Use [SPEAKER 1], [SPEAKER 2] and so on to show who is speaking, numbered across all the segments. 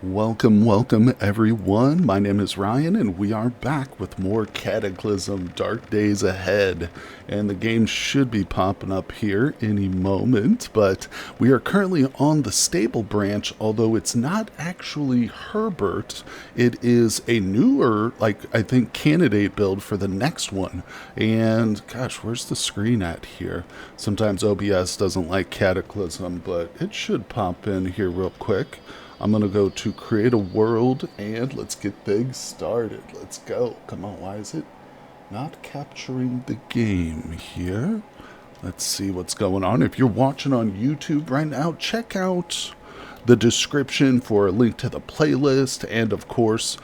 [SPEAKER 1] Welcome everyone. My name is Ryan and we are back with more Cataclysm Dark Days Ahead. And the game should be popping up here any moment, but we are currently on the stable branch, although it's not actually Herbert. It is a newer, I think, candidate build for the next one. And gosh, where's the screen at here? Sometimes OBS doesn't like Cataclysm, but it should pop in here real quick. I'm going to go to create a world and let's get things started. Let's go. Come on, why is it not capturing the game here? Let's see what's going on. If you're watching on YouTube right now, check out the description for a link to the playlist. And of course,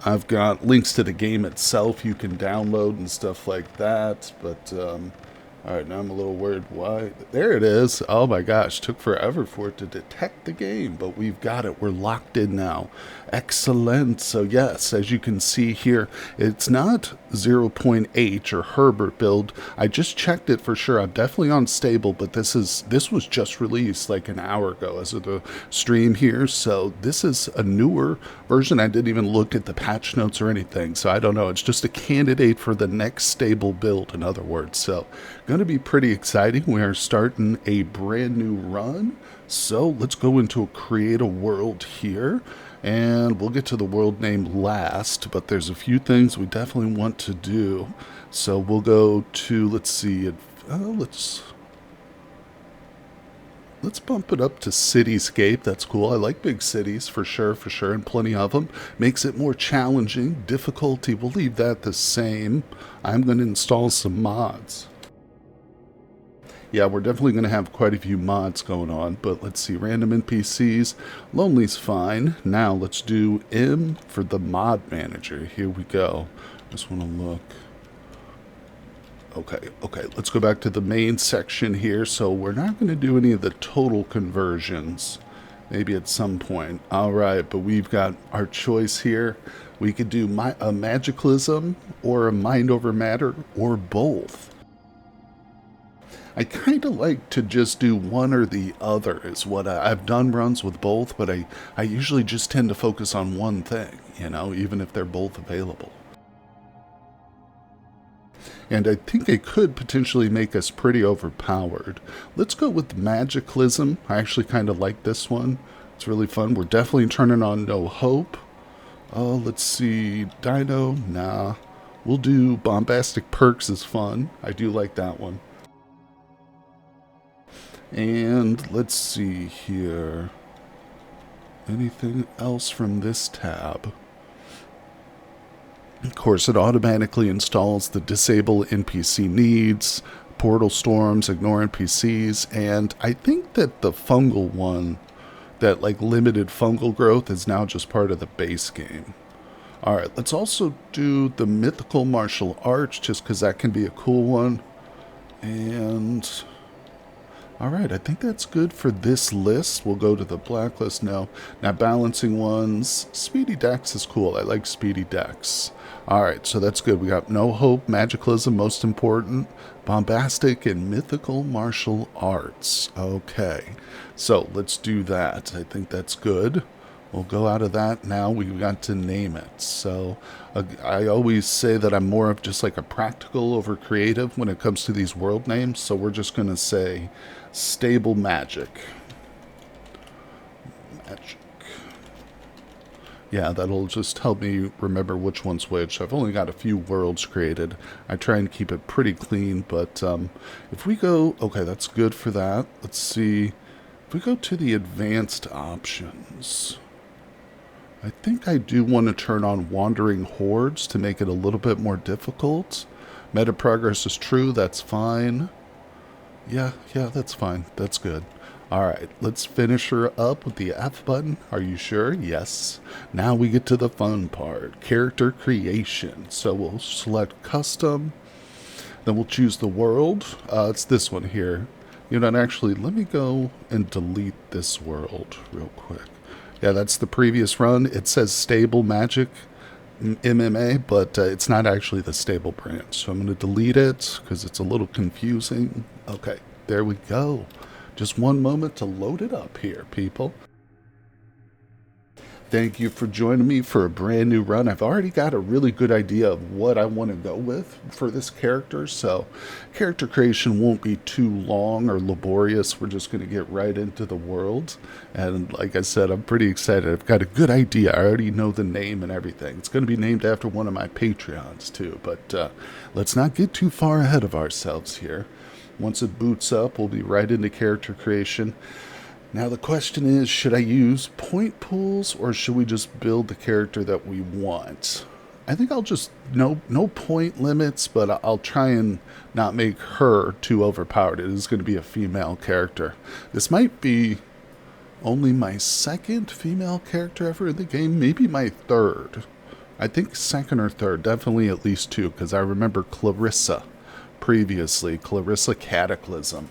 [SPEAKER 1] I've got links to the game itself you can download and stuff like that. But, alright, now I'm a little worried why. There it is. Oh my gosh, took forever for it to detect the game, but we've got it. We're locked in now. Excellent. So yes, as you can see here, it's not 0.H or Herbert build. I just checked it for sure. I'm definitely on stable, but this was just released like an hour ago as of the stream here. So this is a newer version. I didn't even look at the patch notes or anything, so I don't know. It's just a candidate for the next stable build, in other words. So going to be pretty exciting. We are starting a brand new run. So let's go into create a world here. And we'll get to the world name last, but there's a few things we definitely want to do. So we'll go to, let's see, let's bump it up to cityscape. That's cool. I like big cities for sure, and plenty of them. Makes it more challenging. Difficulty, we'll leave that the same. I'm going to install some mods. Yeah, we're definitely going to have quite a few mods going on, but let's see, random NPCs, lonely's fine. Now let's do M for the mod manager. Here we go. Just want to look. Okay, let's go back to the main section here. So we're not going to do any of the total conversions, maybe at some point. All right, but we've got our choice here. We could do a Magicalism or a Mind Over Matter or both. I kind of like to just do one or the other is what I've done runs with both, but I usually just tend to focus on one thing, you know, even if they're both available. And I think it could potentially make us pretty overpowered. Let's go with Magicalism. I actually kind of like this one. It's really fun. We're definitely turning on No Hope. Oh, let's see. Dino? Nah. We'll do Bombastic Perks is fun. I do like that one. And let's see here. Anything else from this tab? Of course, it automatically installs the disable NPC needs, portal storms, ignore NPCs, and I think that the fungal one, that like limited fungal growth, is now just part of the base game. Alright, let's also do the mythical martial arts, just because that can be a cool one. And alright, I think that's good for this list. We'll go to the blacklist now. Now balancing ones. Speedy Dex is cool. I like Speedy Dex. Alright, so that's good. We got No Hope, Magicalism, most important, Bombastic, and Mythical Martial Arts. Okay, so let's do that. I think that's good. We'll go out of that. Now we've got to name it. So I always say that I'm more of just like a practical over creative when it comes to these world names. So we're just going to say Stable Magic. Yeah, that'll just help me remember which one's which. I've only got a few worlds created. I try and keep it pretty clean, but if we go... Okay, that's good for that. Let's see. If we go to the advanced options, I think I do want to turn on Wandering Hordes to make it a little bit more difficult. Meta progress is true, that's fine. Yeah, that's fine. That's good. Alright, let's finish her up with the F button. Are you sure? Yes. Now we get to the fun part. Character creation. So we'll select custom. Then we'll choose the world. It's this one here. You know, actually, let me go and delete this world real quick. Yeah, that's the previous run. It says Stable Magic MMA, but it's not actually the stable branch. So I'm going to delete it because it's a little confusing. Okay, there we go. Just one moment to load it up here, people. Thank you for joining me for a brand new run. I've already got a really good idea of what I want to go with for this character, so character creation won't be too long or laborious. We're just going to get right into the world, and like I said, I'm pretty excited. I've got a good idea. I already know the name and everything. It's going to be named after one of my Patreons too, but let's not get too far ahead of ourselves here. Once it boots up, we'll be right into character creation. Now the question is, should I use point pools or should we just build the character that we want? I think I'll just, no point limits, but I'll try and not make her too overpowered. It is going to be a female character. This might be only my second female character ever in the game, maybe my third. I think second or third, definitely at least two, because I remember Clarissa previously, Clarissa Cataclysm.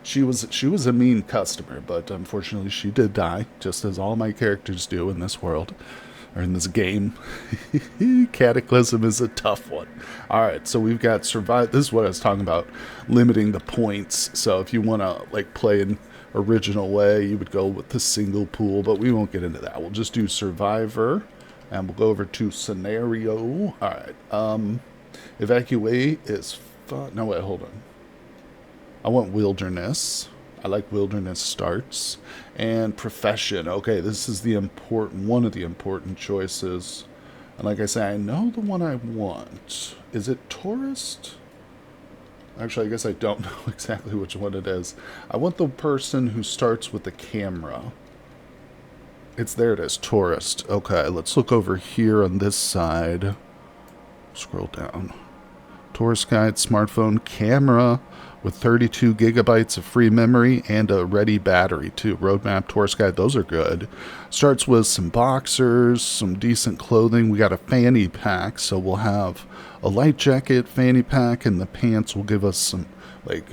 [SPEAKER 1] She was a mean customer, but unfortunately she did die, just as all my characters do in this world, or in this game. Cataclysm is a tough one. Alright, so we've got survive. This is what I was talking about, limiting the points. So if you want to like play an original way, you would go with the single pool, but we won't get into that. We'll just do survivor, and we'll go over to scenario. Alright, evacuate is fun. No, wait, hold on. I want wilderness. I like wilderness starts. And profession. Okay, this is the important one of the important choices. And like I say, I know the one I want. Is it tourist? Actually, I guess I don't know exactly which one it is. I want the person who starts with the camera. There it is, tourist. Okay, let's look over here on this side. Scroll down. Tourist guide, smartphone, camera with 32 gigabytes of free memory and a ready battery too. Roadmap, tourist guide, those are good. Starts with some boxers, some decent clothing. We got a fanny pack, so we'll have a light jacket, fanny pack, and the pants will give us some like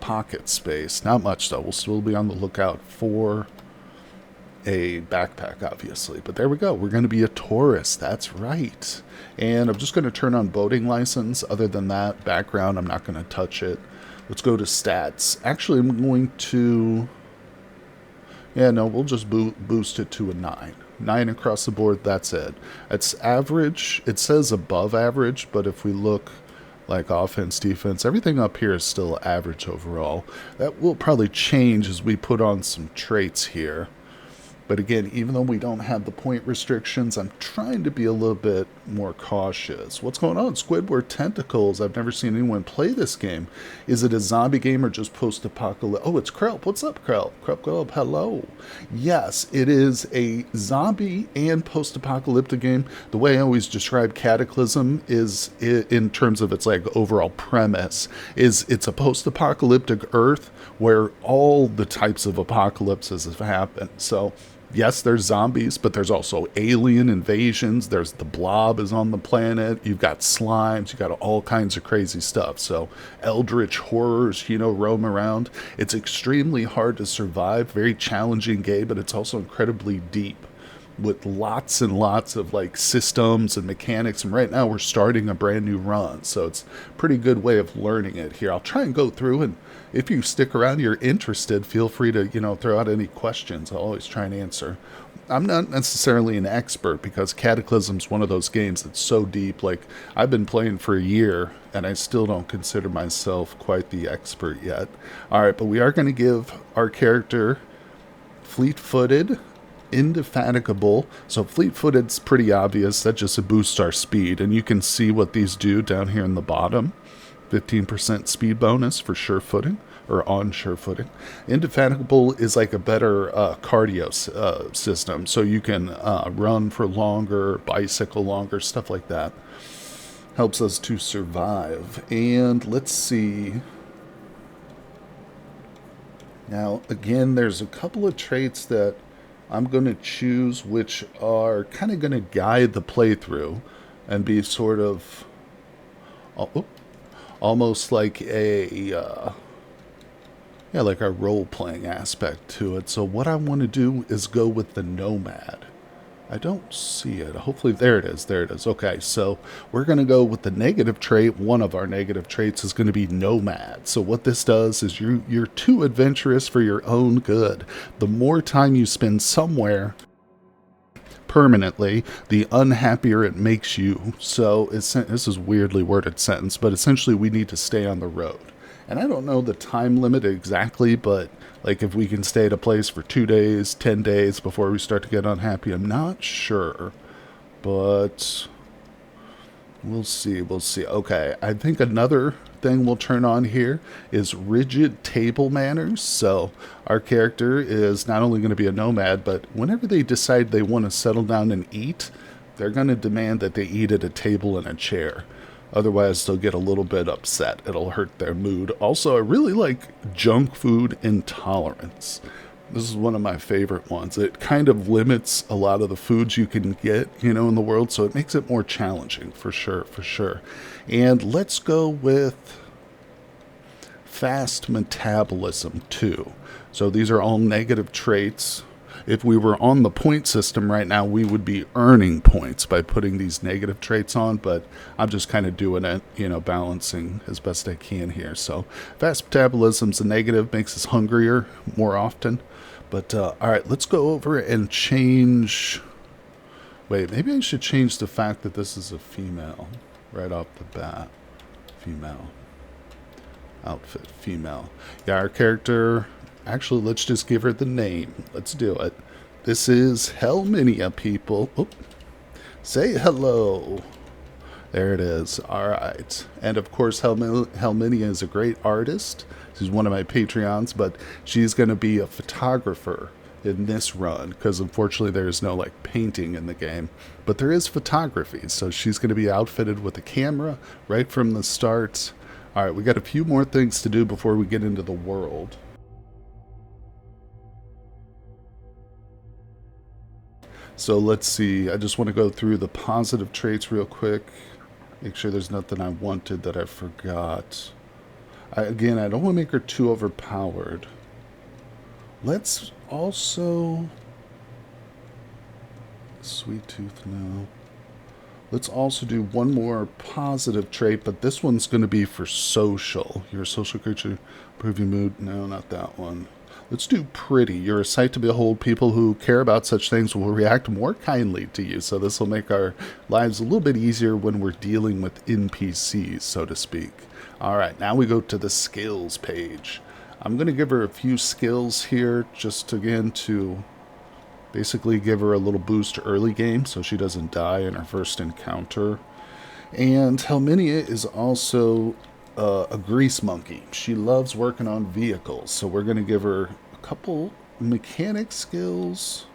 [SPEAKER 1] pocket space. Not much though. We'll still be on the lookout for a backpack, obviously. But there we go. We're going to be a tourist. That's right. And I'm just going to turn on boating license. Other than that, background, I'm not going to touch it. Let's go to stats. Actually, I'm going to... Yeah, no, we'll just boost it to a 9. 9 across the board, that's it. It's average. It says above average, but if we look like offense, defense, everything up here is still average overall. That will probably change as we put on some traits here. But again, even though we don't have the point restrictions, I'm trying to be a little bit more cautious. What's going on? Squidward Tentacles. I've never seen anyone play this game. Is it a zombie game or just post-apocalyptic? Oh, it's Krelp. What's up, Krelp? Krelp, hello. Yes, it is a zombie and post-apocalyptic game. The way I always describe Cataclysm is, in terms of its like overall premise, is it's a post-apocalyptic Earth where all the types of apocalypses have happened. So yes, there's zombies, but there's also alien invasions. There's the blob is on the planet. You've got slimes. You've got all kinds of crazy stuff. So eldritch horrors, roam around. It's extremely hard to survive. Very challenging game, but it's also incredibly deep with lots and lots of like systems and mechanics. And right now we're starting a brand new run. So it's a pretty good way of learning it here. I'll try and go through, and if you stick around, you're interested, feel free to, throw out any questions. I'll always try and answer. I'm not necessarily an expert because Cataclysm's one of those games that's so deep. Like, I've been playing for a year and I still don't consider myself quite the expert yet. All right, but we are going to give our character fleet-footed, indefatigable. So fleet-footed's pretty obvious. That just boosts our speed, and you can see what these do down here in the bottom. 15% speed bonus for sure footing, or on sure footing. Indefatigable is like a better cardio system, so you can run for longer, bicycle longer, stuff like that. Helps us to survive. And let's see. Now, again, there's a couple of traits that I'm going to choose which are kind of going to guide the playthrough and be sort of almost like like a role-playing aspect to it. So what I want to do is go with the nomad. I don't see it. Hopefully, there it is. There it is. Okay, so we're going to go with the negative trait. One of our negative traits is going to be nomad. So what this does is you're too adventurous for your own good. The more time you spend somewhere, permanently, the unhappier it makes you. So this is weirdly worded sentence, but essentially we need to stay on the road. And I don't know the time limit exactly, but like if we can stay at a place for 2 days, 10 days before we start to get unhappy, I'm not sure. But we'll see, we'll see. Okay, I think another thing we'll turn on here is rigid table manners. So our character is not only going to be a nomad, but whenever they decide they want to settle down and eat, they're going to demand that they eat at a table and a chair. Otherwise, they'll get a little bit upset. It'll hurt their mood. Also, I really like junk food intolerance. This is one of my favorite ones. It kind of limits a lot of the foods you can get, in the world, so it makes it more challenging, for sure, for sure. And let's go with fast metabolism, too. So these are all negative traits. If we were on the point system right now, we would be earning points by putting these negative traits on, but I'm just kind of doing it, balancing as best I can here. So fast metabolism's a negative, makes us hungrier more often. But, all right, let's go over and change. Wait, maybe I should change the fact that this is a female right off the bat. Female. Outfit, female. Yeah, our character. Actually, let's just give her the name. Let's do it. This is Helminia, people. Oh, say hello. There it is. All right. And, of course, Helminia is a great artist. She's one of my Patreons, but she's going to be a photographer in this run because, unfortunately, there's no, painting in the game. But there is photography, so she's going to be outfitted with a camera right from the start. All right, we got a few more things to do before we get into the world. So let's see, I just want to go through the positive traits real quick. Make sure there's nothing I wanted that I forgot. Again, I don't want to make her too overpowered. Let's also... Sweet tooth, no. Let's also do one more positive trait, but this one's going to be for social. You're a social creature, improve your mood. No, not that one. Let's do pretty. You're a sight to behold. People who care about such things will react more kindly to you. So this will make our lives a little bit easier when we're dealing with NPCs, so to speak. All right, now we go to the skills page. I'm going to give her a few skills here just, again, to basically give her a little boost early game so she doesn't die in her first encounter. And Helminia is also a grease monkey. She loves working on vehicles, so we're going to give her a couple mechanic skills,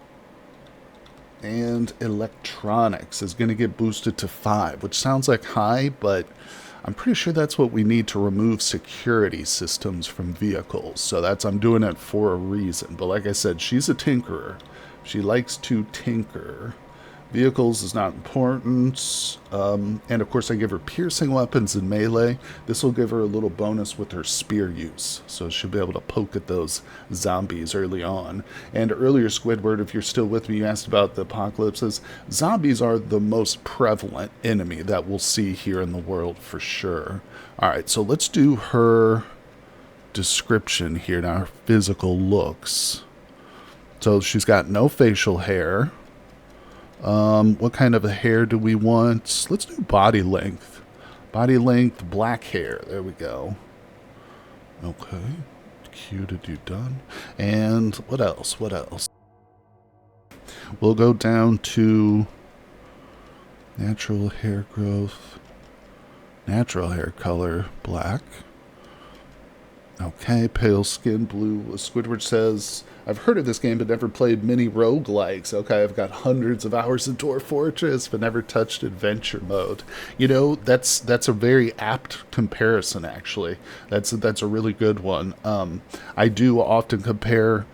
[SPEAKER 1] and electronics is going to get boosted to 5, which sounds like high, but I'm pretty sure that's what we need to remove security systems from vehicles. So I'm doing it for a reason. But like I said, she's a tinkerer. She likes to tinker. Vehicles is not important. And of course I give her piercing weapons and melee. This will give her a little bonus with her spear use. So she'll be able to poke at those zombies early on. And earlier, Squidward, if you're still with me, you asked about the apocalypses. Zombies are the most prevalent enemy that we'll see here in the world for sure. Alright, so let's do her description here now, her physical looks. So she's got no facial hair. What kind of a hair do we want? Let's do body length. Body length, black hair. There we go. Okay. Q to do done. And what else? What else? We'll go down to natural hair growth. Natural hair color, black. Okay, pale skin, blue. Squidward says, I've heard of this game but never played many roguelikes. Okay, I've got hundreds of hours in Dwarf Fortress but never touched adventure mode. That's a very apt comparison, actually. That's a really good one. I do often compare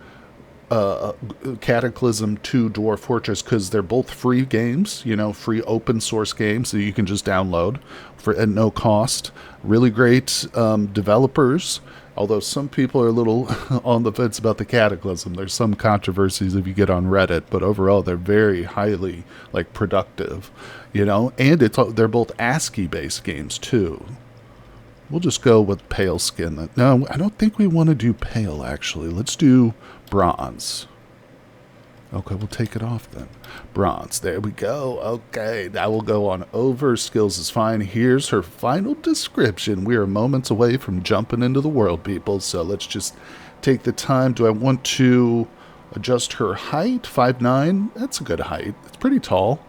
[SPEAKER 1] Cataclysm to Dwarf Fortress because they're both free games, free open source games that you can just download at no cost. Really great developers. Although some people are a little on the fence about the Cataclysm. There's some controversies if you get on Reddit, but overall they're very highly productive, and they're both ASCII based games too. We'll just go with pale skin. No, I don't think we want to do pale actually. Let's do bronze. Okay, we'll take it off then. Bronze. There we go. Okay, now we'll go on over. Skills is fine. Here's her final description. We are moments away from jumping into the world, people. So let's just take the time. Do I want to adjust her height? 5'9". That's a good height. It's pretty tall.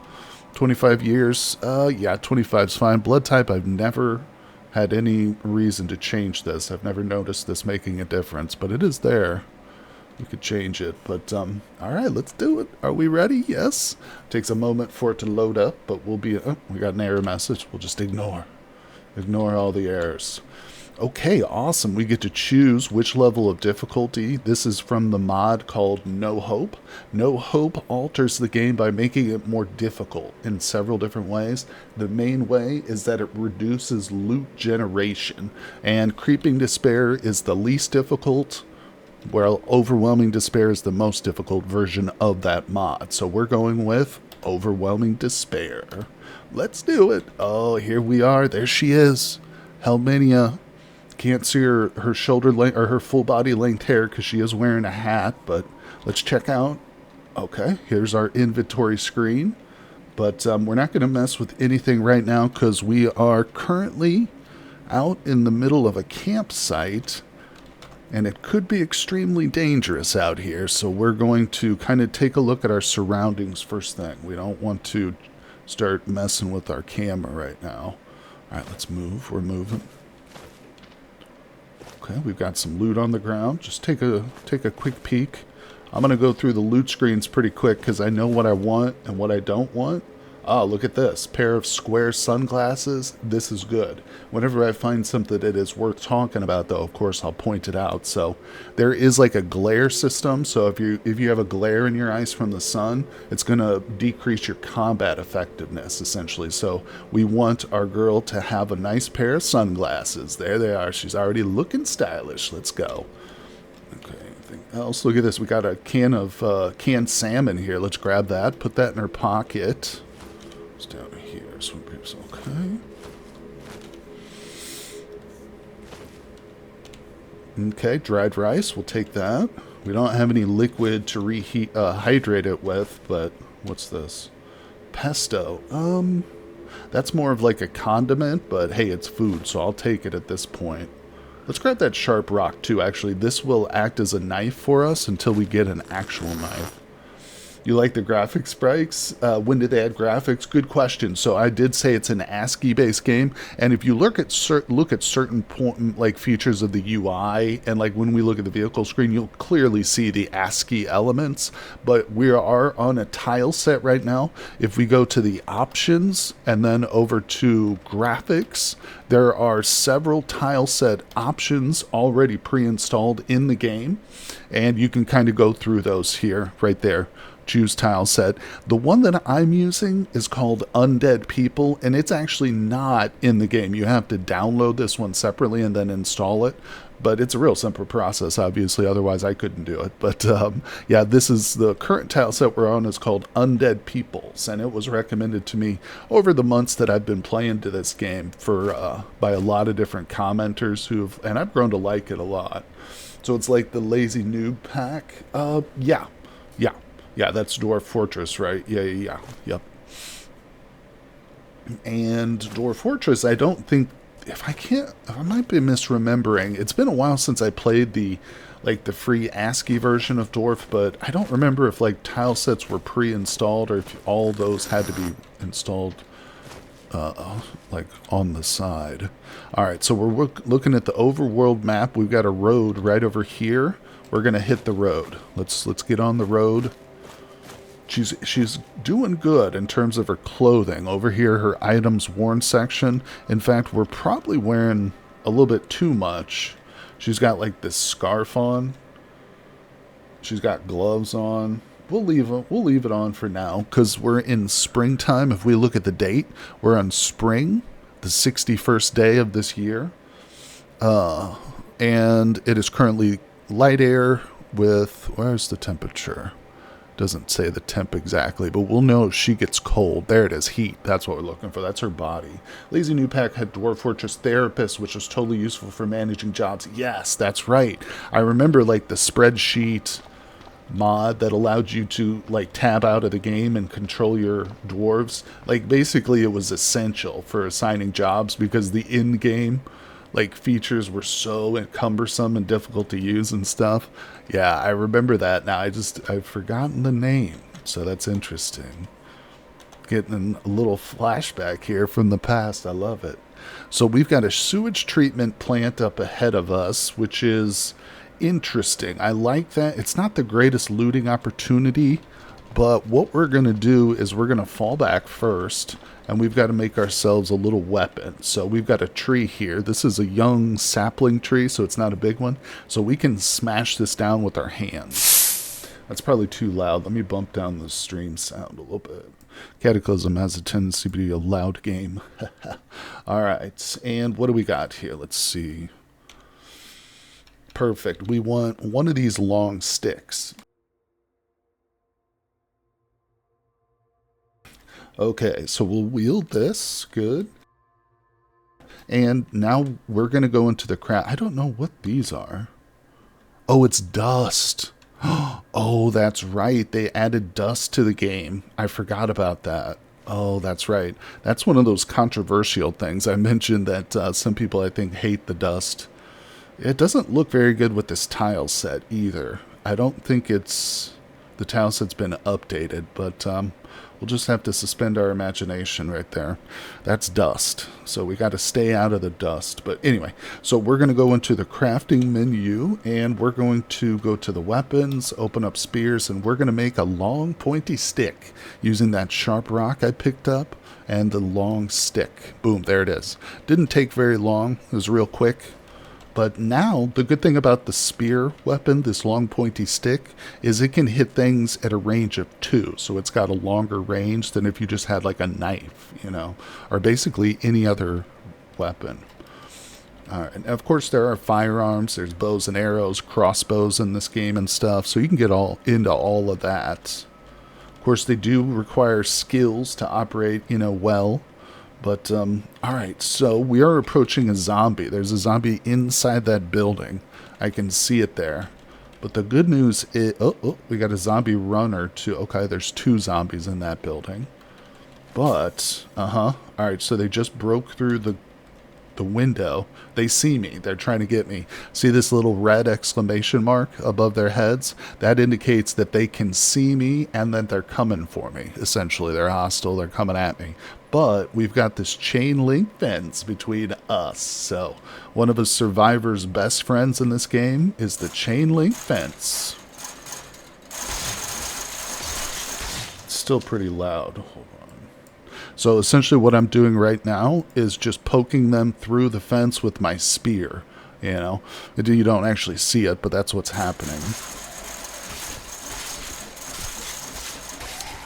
[SPEAKER 1] 25 years. Yeah, 25 is fine. Blood type, I've never had any reason to change this. I've never noticed this making a difference, but it is there. We could change it, but all right, let's do it. Are we ready? Yes. Takes a moment for it to load up, but we'll be. Oh, we got an error message. We'll just ignore all the errors. Okay, awesome. We get to choose which level of difficulty. This is from the mod called No Hope. No Hope alters the game by making it more difficult in several different ways. The main way is that it reduces loot generation, and Creeping Despair is the least difficult, while Overwhelming Despair is the most difficult version of that mod. So we're going with Overwhelming Despair. Let's do it. Oh, here we are. There she is. Helmania. Can't see her shoulder length or her full body length hair because she is wearing a hat, but let's check out. Okay, here's our inventory screen. But we're not going to mess with anything right now because we are currently out in the middle of a campsite. And it could be extremely dangerous out here, so we're going to kind of take a look at our surroundings first thing. We don't want to start messing with our camera right now. All right, let's move. We're moving. Okay, we've got some loot on the ground. Just take a quick peek. I'm going to go through the loot screens pretty quick because I know what I want and what I don't want. Oh, look at this. Pair of square sunglasses. This is good. Whenever I find something that is worth talking about, though, of course, I'll point it out. So there is like a glare system. So if you have a glare in your eyes from the sun, it's going to decrease your combat effectiveness, essentially. So we want our girl to have a nice pair of sunglasses. There they are. She's already looking stylish. Let's go. Okay, anything else? Look at this. We got a can of canned salmon here. Let's grab that. Put that in her pocket. It's down here. Swim peeps. Okay. Okay, dried rice. We'll take that. We don't have any liquid to reheat, hydrate it with, but what's this? Pesto. That's more of like a condiment, but hey, it's food, so I'll take it at this point. Let's grab that sharp rock too. Actually, this will act as a knife for us until we get an actual knife. You like the graphic sprites? When did they add graphics? Good question. So I did say it's an ASCII-based game, and if you look at certain like features of the UI, and like when we look at the vehicle screen, you'll clearly see the ASCII elements. But we are on a tile set right now. If we go to the options and then over to graphics, there are several tile set options already pre-installed in the game, and you can kind of go through those here, right there. Choose tile set. The one that I'm using is called Undead People, and it's actually not in the game. You have to download this one separately and then install it. But it's a real simple process, obviously. Otherwise, I couldn't do it. But yeah, this is the current tile set we're on is called Undead Peoples, and it was recommended to me over the months that I've been playing to this game for by a lot of different commenters and I've grown to like it a lot. So it's like the Lazy Noob pack. Yeah, that's Dwarf Fortress, right? Yeah, yep. And Dwarf Fortress, I don't think, I might be misremembering. It's been a while since I played the free ASCII version of Dwarf, but I don't remember if like tile sets were pre-installed or if all those had to be installed like on the side. All right, so we're looking at the overworld map. We've got a road right over here. We're gonna hit the road. Let's get on the road. She's doing good in terms of her clothing. Over here, her items worn section. In fact, we're probably wearing a little bit too much. She's got like this scarf on. She's got gloves on. We'll leave it on for now because we're in springtime. If we look at the date, we're on spring, the 61st day of this year. And it is currently light air with, where's the temperature? Doesn't say the temp exactly, but we'll know she gets cold. There it is, heat. That's what we're looking for. That's her body. Lazy New Pack had Dwarf Fortress Therapist, which was totally useful for managing jobs. Yes, that's right. I remember like the spreadsheet mod that allowed you to like tab out of the game and control your dwarves. Like basically it was essential for assigning jobs because the in-game like features were so cumbersome and difficult to use and stuff. Yeah, I remember that now. I've forgotten the name. So that's interesting. Getting a little flashback here from the past. I love it. So we've got a sewage treatment plant up ahead of us, which is interesting. I like that. It's not the greatest looting opportunity, but what we're going to do is we're going to fall back first, and we've got to make ourselves a little weapon. So we've got a tree here. This is a young sapling tree, so it's not a big one. So we can smash this down with our hands. That's probably too loud. Let me bump down the stream sound a little bit. Cataclysm has a tendency to be a loud game. All right, and what do we got here? Let's see. Perfect. We want one of these long sticks. Okay, so we'll wield this. Good. And now we're going to go into the craft. I don't know what these are. Oh, it's dust. Oh, that's right. They added dust to the game. I forgot about that. Oh, that's right. That's one of those controversial things. I mentioned that some people, I think, hate the dust. It doesn't look very good with this tile set either. I don't think it's the tile set's been updated, but we'll just have to suspend our imagination right there. That's dust, so we got to stay out of the dust. But anyway, so we're going to go into the crafting menu, and we're going to go to the weapons, open up spears, and we're going to make a long pointy stick using that sharp rock I picked up and the long stick. Boom, there it is. Didn't take very long. It was real quick. But now, the good thing about the spear weapon, this long pointy stick, is it can hit things at a range of 2. So it's got a longer range than if you just had like a knife, you know, or basically any other weapon. All right, and of course there are firearms, there's bows and arrows, crossbows in this game and stuff, so you can get all into all of that. Of course, they do require skills to operate, you know, well. But, alright, so we are approaching a zombie. There's a zombie inside that building. I can see it there. But the good news is... Oh, we got a zombie runner too. Okay, there's 2 zombies in that building. But, alright, so they just broke through the window. They see me. They're trying to get me. See this little red exclamation mark above their heads? That indicates that they can see me and that they're coming for me. Essentially, they're hostile. They're coming at me. But we've got this chain link fence between us. So one of the survivor's best friends in this game is the chain link fence. It's still pretty loud. Hold on. So essentially what I'm doing right now is just poking them through the fence with my spear. You know, you don't actually see it, but that's what's happening.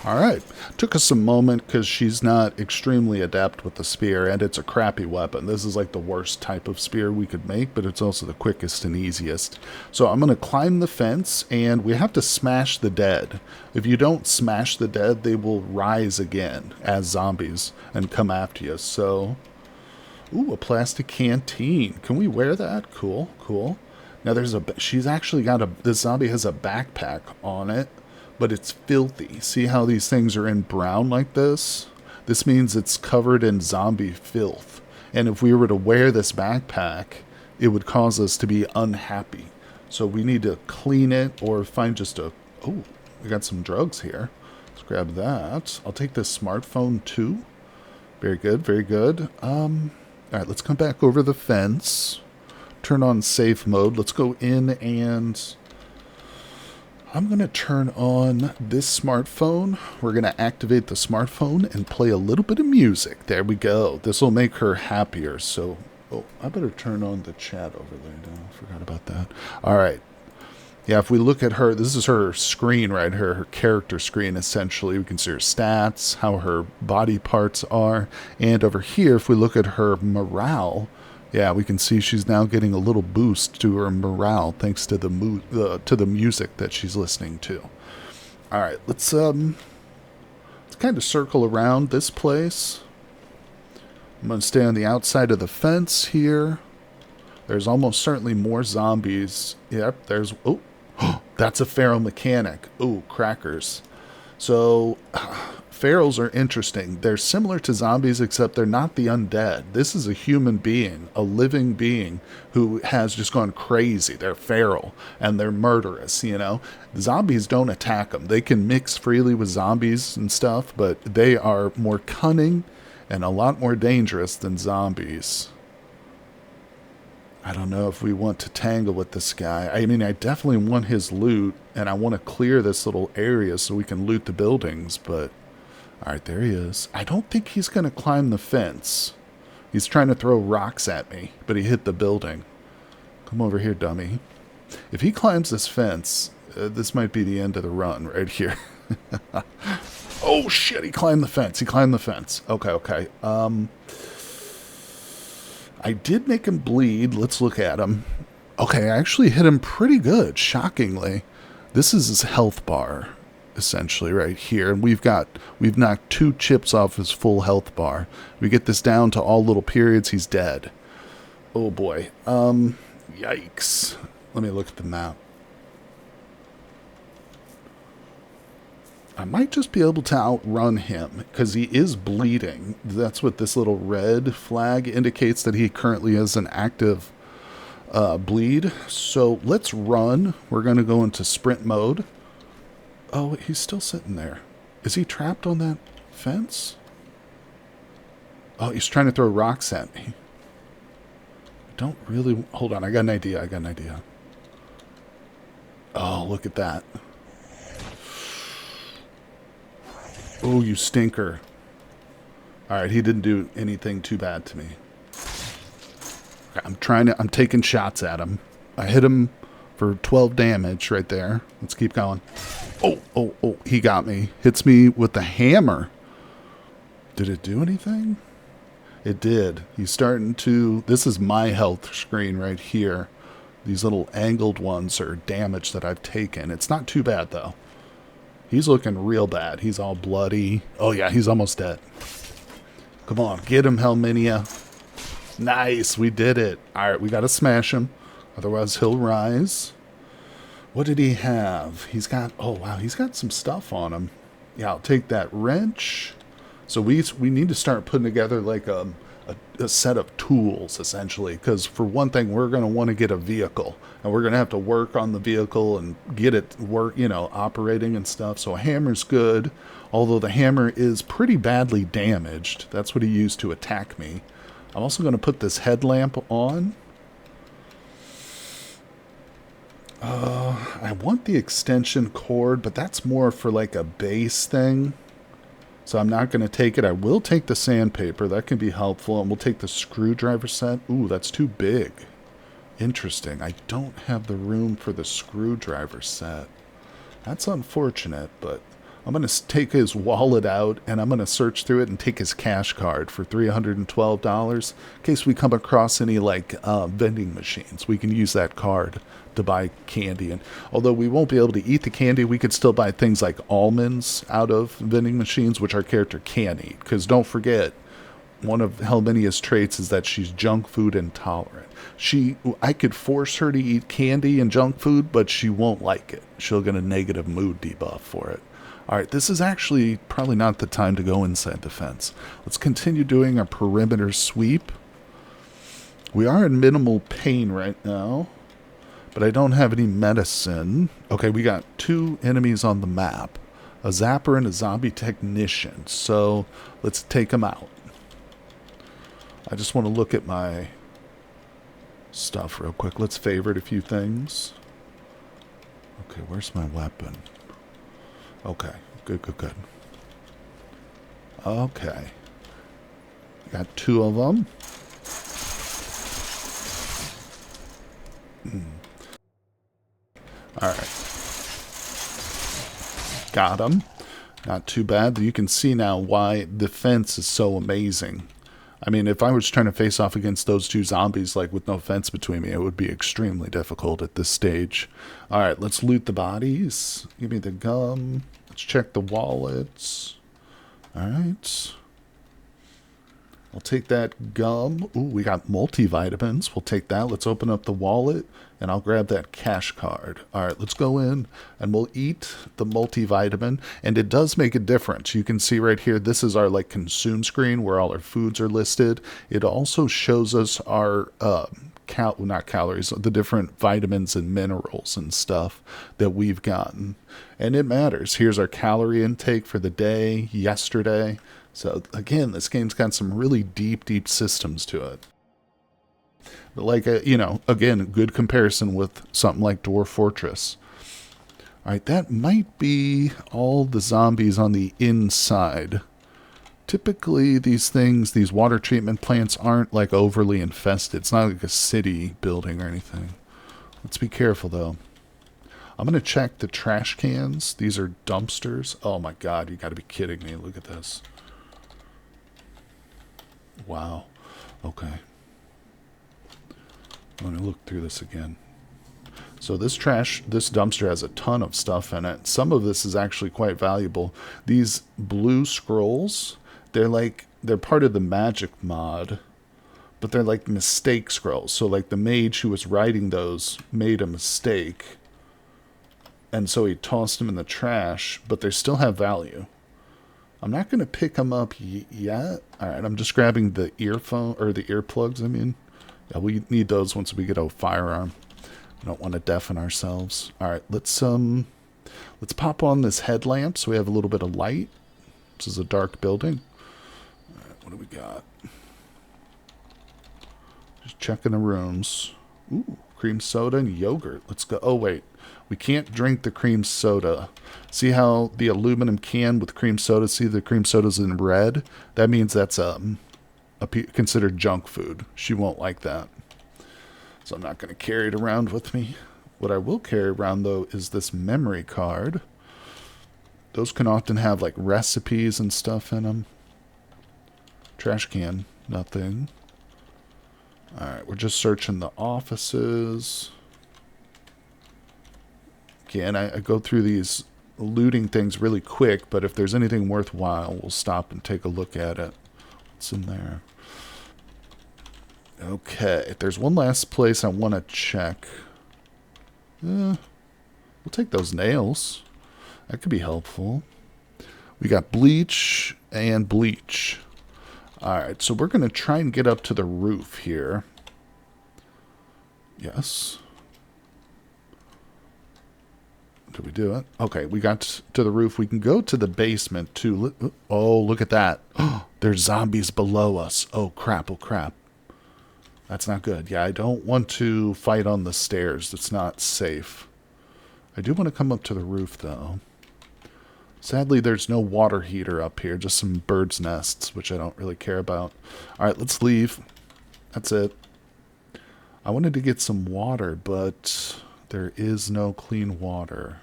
[SPEAKER 1] All right. Took us a moment because she's not extremely adept with the spear, and it's a crappy weapon. This is like the worst type of spear we could make, but it's also the quickest and easiest. So I'm going to climb the fence, and we have to smash the dead. If you don't smash the dead, they will rise again as zombies and come after you. So, ooh, a plastic canteen. Can we wear that? Cool, cool. Now she's actually got this zombie has a backpack on it. But it's filthy. See how these things are in brown like this? This means it's covered in zombie filth. And if we were to wear this backpack, it would cause us to be unhappy. So we need to clean it or find just a... Oh, we got some drugs here. Let's grab that. I'll take this smartphone too. Very good, very good. All right, let's come back over the fence. Turn on safe mode. Let's go in and... I'm going to turn on this smartphone. We're going to activate the smartphone and play a little bit of music. There we go. This will make her happier. So, oh, I better turn on the chat overlay now. I forgot about that. All right. Yeah, if we look at her, this is her screen right here, her character screen essentially. We can see her stats, how her body parts are. And over here, if we look at her morale, yeah, we can see she's now getting a little boost to her morale thanks to the music that she's listening to. All right, let's kind of circle around this place. I'm going to stay on the outside of the fence here. There's almost certainly more zombies. Yep, there's... Oh, That's a feral mechanic. Ooh, crackers. So, ferals are interesting. They're similar to zombies, except they're not the undead. This is a human being, a living being, who has just gone crazy. They're feral, and they're murderous, you know? Zombies don't attack them. They can mix freely with zombies and stuff, but they are more cunning and a lot more dangerous than zombies. I don't know if we want to tangle with this guy. I mean, I definitely want his loot, and I want to clear this little area so we can loot the buildings, but... Alright, there he is. I don't think he's going to climb the fence. He's trying to throw rocks at me, but he hit the building. Come over here, dummy. If he climbs this fence, this might be the end of the run right here. Oh, shit, he climbed the fence. He climbed the fence. Okay. I did make him bleed. Let's look at him. Okay, I actually hit him pretty good, shockingly. This is his health bar, essentially, right here. And we've knocked 2 chips off his full health bar. We get this down to all little periods, he's dead. Oh boy. Yikes. Let me look at the map. I might just be able to outrun him, because he is bleeding. That's what this little red flag indicates, that he currently has an active bleed. So let's run. We're going to go into sprint mode. Oh, he's still sitting there. Is he trapped on that fence? Oh, he's trying to throw rocks at me. I don't really... Hold on, I got an idea. Oh, look at that. Oh, you stinker. Alright, he didn't do anything too bad to me. I'm taking shots at him. I hit him for 12 damage right there. Let's keep going. Oh, he got me. Hits me with the hammer. Did it do anything? It did. He's starting to... This is my health screen right here. These little angled ones are damage that I've taken. It's not too bad, though. He's looking real bad. He's all bloody. Oh, yeah, he's almost dead. Come on, get him, Helminia. Nice, we did it. All right, we got to smash him. Otherwise, he'll rise. What did he have? He's got... Oh, wow, he's got some stuff on him. Yeah, I'll take that wrench. So we need to start putting together like a set of tools, essentially, because for one thing, we're going to want to get a vehicle, and we're going to have to work on the vehicle and get it operating and stuff. So a hammer's good, although the hammer is pretty badly damaged. That's what he used to attack me. I'm also going to put this headlamp on. I want the extension cord, but that's more for like a base thing. So I'm not going to take it. I will take the sandpaper. That can be helpful. And we'll take the screwdriver set. Ooh, that's too big. Interesting. I don't have the room for the screwdriver set. That's unfortunate, but I'm going to take his wallet out and I'm going to search through it and take his cash card for $312 in case we come across any like vending machines. We can use that card to buy candy, and although we won't be able to eat the candy, we could still buy things like almonds out of vending machines, which our character can eat, because don't forget, one of Helminia's traits is that she's junk food intolerant. I could force her to eat candy and junk food, but she won't like it. She'll get a negative mood debuff for it. Alright, this is actually probably not the time to go inside the fence. Let's continue doing our perimeter sweep. We are in minimal pain right now, but I don't have any medicine. Okay, we got 2 enemies on the map. A zapper and a zombie technician. So, let's take them out. I just want to look at my stuff real quick. Let's favorite a few things. Okay, where's my weapon? Okay, good. Okay. Got 2 of them. Alright. Got him. Not too bad. You can see now why the fence is so amazing. I mean, if I was trying to face off against those 2 zombies, like with no fence between me, it would be extremely difficult at this stage. Alright, let's loot the bodies. Give me the gum. Let's check the wallets. Alright. I'll take that gum. Ooh, we got multivitamins. We'll take that. Let's open up the wallet, and I'll grab that cash card. All right, let's go in, and we'll eat the multivitamin. And it does make a difference. You can see right here, this is our like consume screen where all our foods are listed. It also shows us our not calories, the different vitamins and minerals and stuff that we've gotten. And it matters. Here's our calorie intake for the day, yesterday. So again, this game's got some really deep systems to it. But like, again, a good comparison with something like Dwarf Fortress. All right, that might be all the zombies on the inside. Typically, these things, these water treatment plants aren't like overly infested. It's not like a city building or anything. Let's be careful though. I'm going to check the trash cans. These are dumpsters. Oh my God, you got to be kidding me. Look at this. Wow. Okay. Let me look through this again. So this dumpster has a ton of stuff in it. Some of this is actually quite valuable. These blue scrolls, they're part of the magic mod, but they're like mistake scrolls. So like the mage who was writing those made a mistake, and so he tossed them in the trash, but they still have value. I'm not going to pick them up yet. All right, I'm just grabbing the earphone, or the earplugs, I mean. Yeah, we need those once we get a firearm. We don't want to deafen ourselves. All right, let's pop on this headlamp so we have a little bit of light. This is a dark building. All right, what do we got? Just checking the rooms. Ooh, cream soda and yogurt. Let's go. Oh, wait. We can't drink the cream soda. See how the aluminum can with cream soda, see the cream soda's in red? That means that's considered junk food. She won't like that. So I'm not going to carry it around with me. What I will carry around, though, is this memory card. Those can often have, like, recipes and stuff in them. Trash can, nothing. Alright, we're just searching the offices. Again, I go through these looting things really quick, but if there's anything worthwhile, we'll stop and take a look at it. What's in there? Okay, there's one last place I want to check. We'll take those nails. That could be helpful. We got bleach and bleach. Alright, so we're going to try and get up to the roof here. Yes. Did we do it? Okay, we got to the roof. We can go to the basement, too. Oh, look at that. There's zombies below us. Oh, crap. Oh, crap. That's not good. Yeah, I don't want to fight on the stairs. It's not safe. I do want to come up to the roof, though. Sadly, there's no water heater up here. Just some birds' nests, which I don't really care about. All right, let's leave. That's it. I wanted to get some water, but there is no clean water.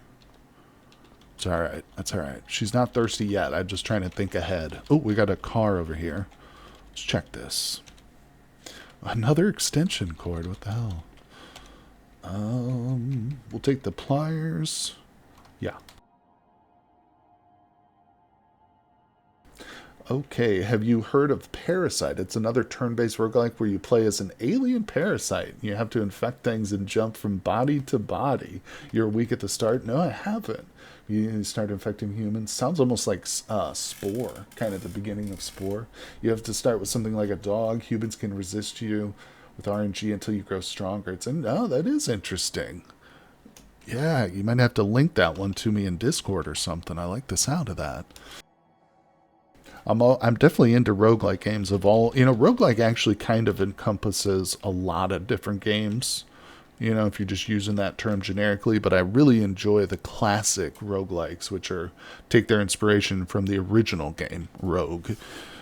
[SPEAKER 1] It's all right. That's all right. She's not thirsty yet. I'm just trying to think ahead. Oh, we got a car over here. Let's check this. Another extension cord. What the hell? We'll take the pliers. Yeah. Okay, have you heard of Parasite? It's another turn-based roguelike where you play as an alien parasite. You have to infect things and jump from body to body. You're weak at the start? No, I haven't. You start infecting humans. Sounds almost like Spore, kind of the beginning of Spore. You have to start with something like a dog. Humans can resist you with RNG until you grow stronger. That is interesting. Yeah, you might have to link that one to me in Discord or something. I like the sound of that. I'm definitely into roguelike games of all. Roguelike actually kind of encompasses a lot of different games, if you're just using that term generically. But I really enjoy the classic roguelikes, which take their inspiration from the original game, Rogue,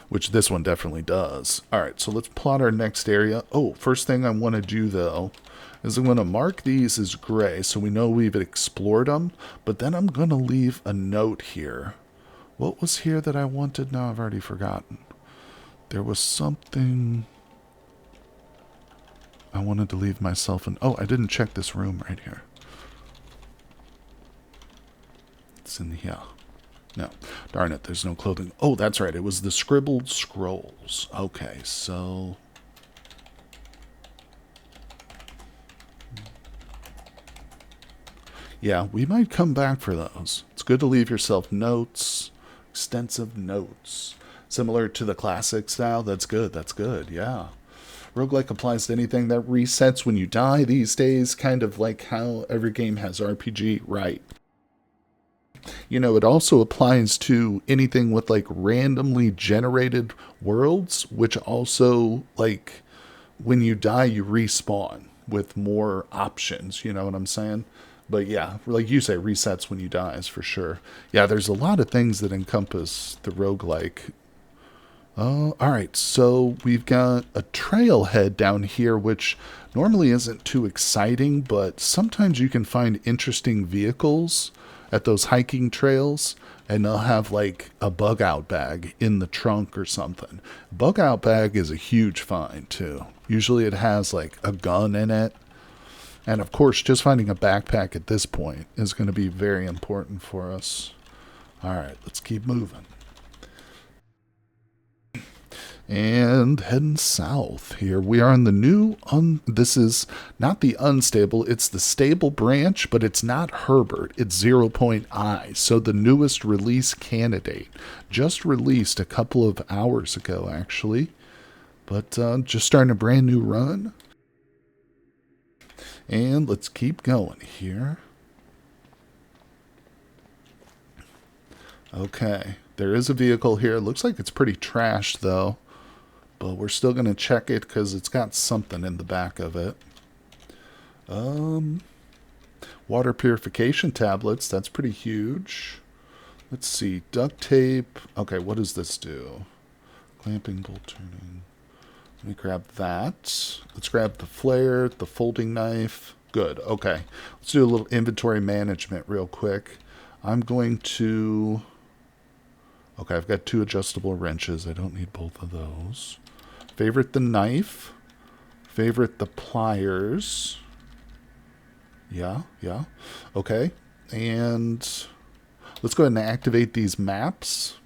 [SPEAKER 1] which this one definitely does. All right, so let's plot our next area. Oh, first thing I want to do, though, is I'm going to mark these as gray so we know we've explored them. But then I'm going to leave a note here. What was here that I wanted? Now I've already forgotten. There was something I wanted to leave myself in. Oh, I didn't check this room right here. It's in here. No. Darn it, there's no clothing. Oh, that's right. It was the scribbled scrolls. Okay, so... yeah, we might come back for those. It's good to leave yourself notes, extensive notes. Similar to the classic style. That's good, yeah. Roguelike applies to anything that resets when you die these days, kind of like how every game has RPG, right? You know, it also applies to anything with like randomly generated worlds, which also, like, when you die, you respawn with more options. You know what I'm saying? But yeah, like you say, resets when you die is for sure. Yeah, there's a lot of things that encompass the roguelike. Oh, all right. So we've got a trailhead down here, which normally isn't too exciting, but sometimes you can find interesting vehicles at those hiking trails, and they'll have like a bug out bag in the trunk or something. Bug out bag is a huge find too. Usually it has like a gun in it. And of course, just finding a backpack at this point is going to be very important for us. All right, let's keep moving. And heading south here. We are on the new, this is not the unstable, it's the stable branch, but it's not Herbert, it's 0.I. So the newest release candidate. Just released a couple of hours ago, actually. But just starting a brand new run. And let's keep going here. Okay, there is a vehicle here. It looks like it's pretty trashed, though. But we're still going to check it because it's got something in the back of it. Water purification tablets. That's pretty huge. Let's see. Duct tape. Okay, what does this do? Clamping, bolt turning. Let me grab that. Let's grab the flare, the folding knife. Good. Okay. Let's do a little inventory management real quick. I'm going to... okay, I've got 2 adjustable wrenches. I don't need both of those. Favorite the knife. Favorite the pliers. Yeah. Okay. And let's go ahead and activate these maps.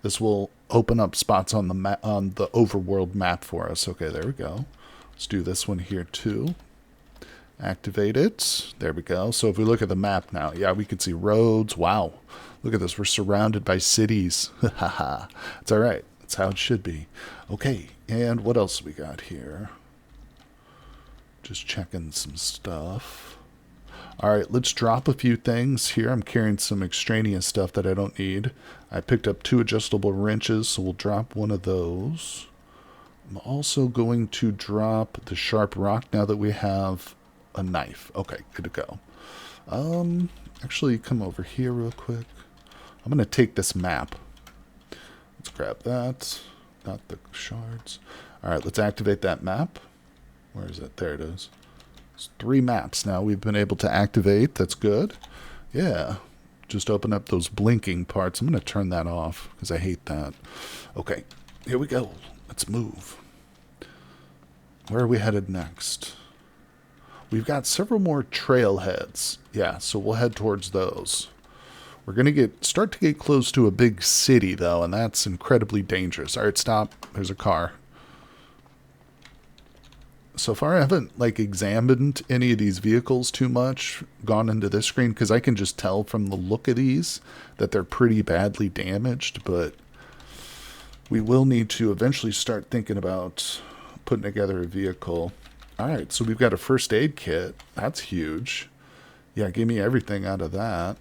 [SPEAKER 1] This will open up spots on the on the overworld map for us. Okay, there we go. Let's do this one here too. Activate it. There we go. So if we look at the map now, yeah, we can see roads. Wow. Look at this. We're surrounded by cities. Haha. It's all right. That's how it should be. Okay, and what else we got here? Just checking some stuff. All right, let's drop a few things here. I'm carrying some extraneous stuff that I don't need. I picked up 2 adjustable wrenches, so we'll drop one of those. I'm also going to drop the sharp rock now that we have a knife. Okay, good to go. Actually, come over here real quick. I'm going to take this map. Let's grab that. Not the shards. All right, let's activate that map. Where is it? There it is. It's 3 maps now we've been able to activate. That's good. Yeah. Just open up those blinking parts. I'm going to turn that off because I hate that. Okay, here we go. Let's move. Where are we headed next? We've got several more trailheads. Yeah, so we'll head towards those. We're going to start to get close to a big city, though, and that's incredibly dangerous. All right, stop. There's a car. So far, I haven't, like, examined any of these vehicles too much, gone into this screen, because I can just tell from the look of these that they're pretty badly damaged, but we will need to eventually start thinking about putting together a vehicle. All right, so we've got a first aid kit. That's huge. Yeah, give me everything out of that.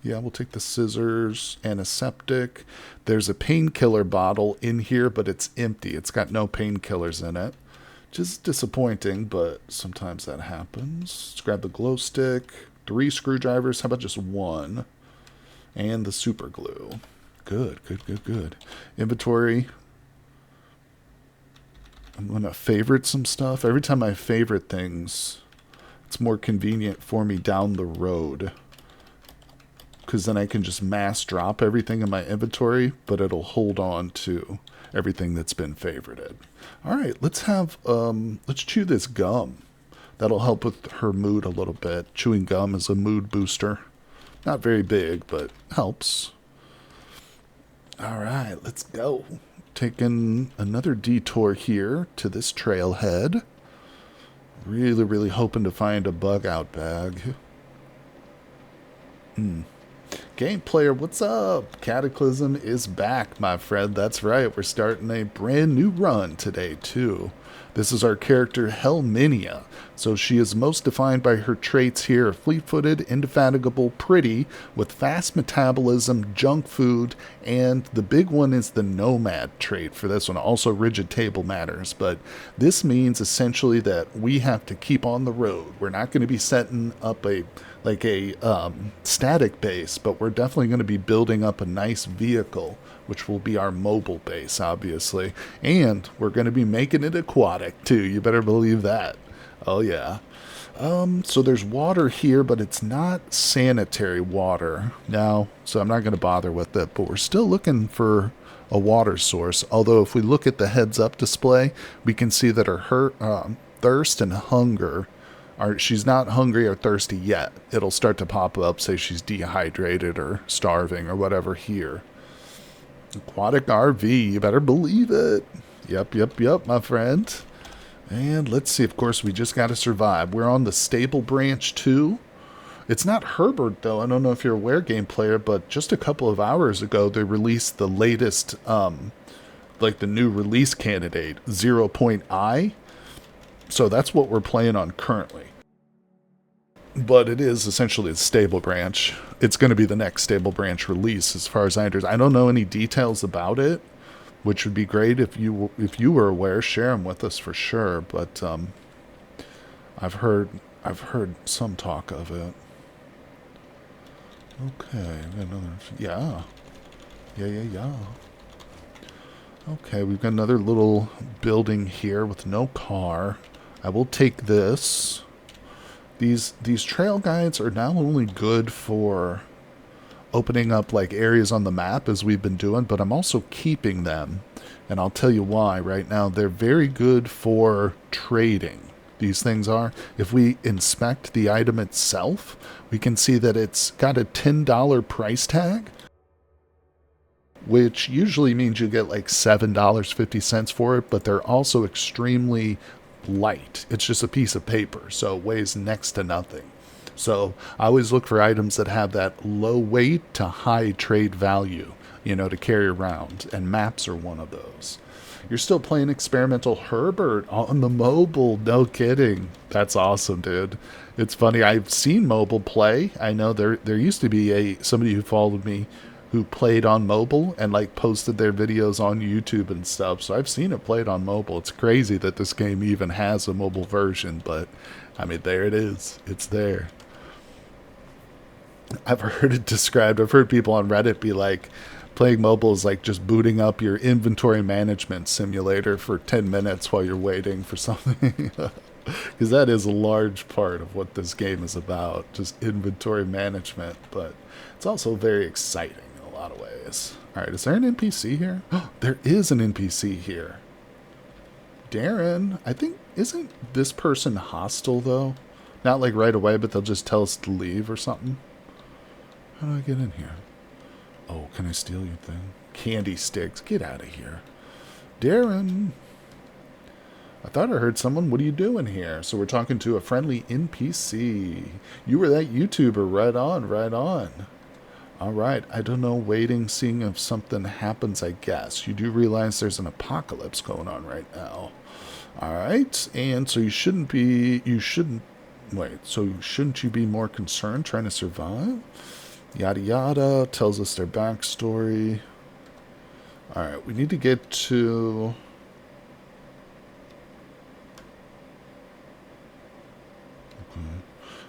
[SPEAKER 1] Yeah, we'll take the scissors, antiseptic. There's a painkiller bottle in here, but it's empty. It's got no painkillers in it. Which is disappointing, but sometimes that happens. Let's grab the glow stick. 3 screwdrivers. How about just 1? And the super glue. Good. Inventory. I'm going to favorite some stuff. Every time I favorite things, it's more convenient for me down the road. Because then I can just mass drop everything in my inventory, but it'll hold on to everything that's been favorited. All right, let's chew this gum. That'll help with her mood a little bit. Chewing gum is a mood booster. Not very big, but helps. All right, let's go. Taking another detour here to this trailhead. Really, really hoping to find a bug out bag. Game player, what's up? Cataclysm is back, my friend. That's right, we're starting a brand new run today, too. This is our character, Helminia. So she is most defined by her traits here: fleet-footed, indefatigable, pretty, with fast metabolism, junk food, and the big one is the nomad trait for this one. Also, rigid table manners. But this means essentially that we have to keep on the road. We're not going to be setting up a static base, but we're definitely going to be building up a nice vehicle, which will be our mobile base, obviously. And we're going to be making it aquatic, too. You better believe that. Oh, yeah. So there's water here, but it's not sanitary water. Now, so I'm not going to bother with it, but we're still looking for a water source. Although if we look at the heads-up display, we can see that her thirst and hunger she's not hungry or thirsty yet. It'll start to pop up, say she's dehydrated or starving or whatever here. Aquatic RV, you better believe it. Yep, my friend. And let's see, of course, we just got to survive. We're on the stable branch too. It's not Herbert, though. I don't know if you're aware, game player, but just a couple of hours ago, they released the latest, the new release candidate, 0.I. So that's what we're playing on currently. But it is essentially a stable branch. It's going to be the next stable branch release, as far as I understand. I don't know any details about it, which would be great if you were aware. Share them with us for sure. But I've heard some talk of it. Okay, another yeah. Okay, we've got another little building here with no car. I will take this. These trail guides are not only good for opening up like areas on the map as we've been doing, but I'm also keeping them. And I'll tell you why right now. They're very good for trading. These things are. If we inspect the item itself, we can see that it's got a $10 price tag, which usually means you get like $7.50 for it, but they're also extremely light. It's just a piece of paper, so it weighs next to nothing. So I always look for items that have that low weight to high trade value, to carry around, and maps are one of those. You're still playing Experimental Herbert on the mobile. No kidding. That's awesome, dude. It's funny. I've seen mobile play. I know there used to be somebody who followed me who played on mobile and posted their videos on YouTube and stuff. So I've seen it played on mobile. It's crazy that this game even has a mobile version, but I mean, there it is. It's there. I've heard it described. I've heard people on Reddit be like, playing mobile is like just booting up your inventory management simulator for 10 minutes while you're waiting for something. Because that is a large part of what this game is about, just inventory management. But it's also very exciting in a lot of ways. All right, is there an NPC here? There is an NPC here. Darren, I think, isn't this person hostile, though? Not like right away, but they'll just tell us to leave or something. How do I get in here? Oh, can I steal your thing? Candy sticks. Get out of here. Darren. I thought I heard someone. What are you doing here? So we're talking to a friendly NPC. You were that YouTuber. Right on, right on. All right. I don't know. Waiting, seeing if something happens, I guess. You do realize there's an apocalypse going on right now. All right. And so shouldn't you be more concerned trying to survive? Yada yada. Tells us their backstory. All right. We need to get to...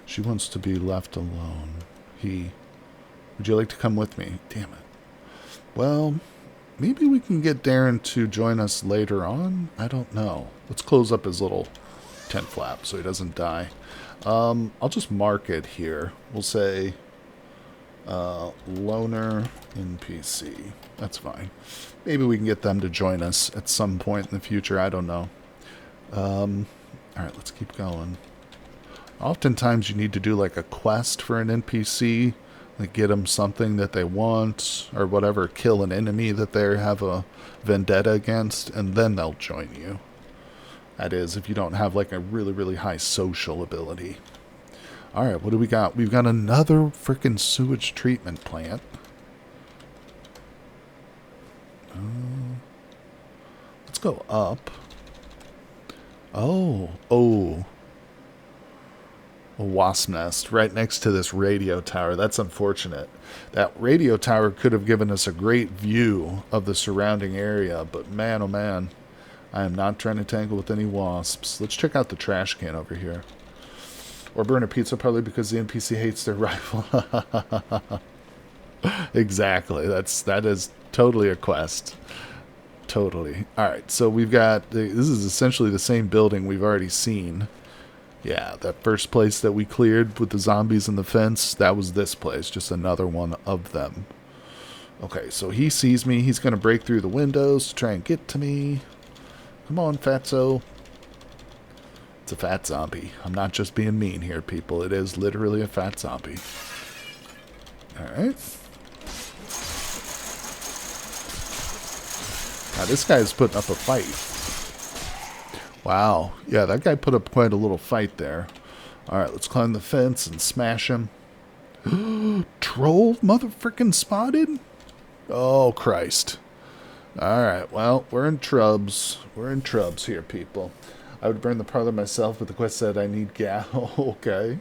[SPEAKER 1] She wants to be left alone. Would you like to come with me? Damn it. Well, maybe we can get Darren to join us later on. I don't know. Let's close up his little tent flap so he doesn't die. I'll just mark it here. We'll say loner NPC. That's fine. Maybe we can get them to join us at some point in the future. I don't know. All right, let's keep going. Oftentimes you need to do like a quest for an NPC, Like get them something that they want or whatever, kill an enemy that they have a vendetta against, and then they'll join you. That is, if you don't have like a really, really high social ability. Alright, what do we got? We've got another freaking sewage treatment plant. Let's go up. Oh. A wasp nest right next to this radio tower. That's unfortunate. That radio tower could have given us a great view of the surrounding area, but man, oh man, I am not trying to tangle with any wasps. Let's check out the trash can over here. Or burn a pizza, probably because the NPC hates their rifle. Exactly. That is totally a quest. Totally. Alright, so we've got... This is essentially the same building we've already seen. Yeah, that first place that we cleared with the zombies and the fence, that was this place. Just another one of them. Okay, so he sees me. He's going to break through the windows to try and get to me. Come on, fatso. It's a fat zombie. I'm not just being mean here, people. It is literally a fat zombie. Alright. Now, this guy's putting up a fight. Wow. Yeah, that guy put up quite a little fight there. Alright, let's climb the fence and smash him. Troll motherfucking spotted? Oh, Christ. Alright, well, we're in trubs. We're in trubs here, people. I would burn the parlor myself, but the quest said I need gas. Okay.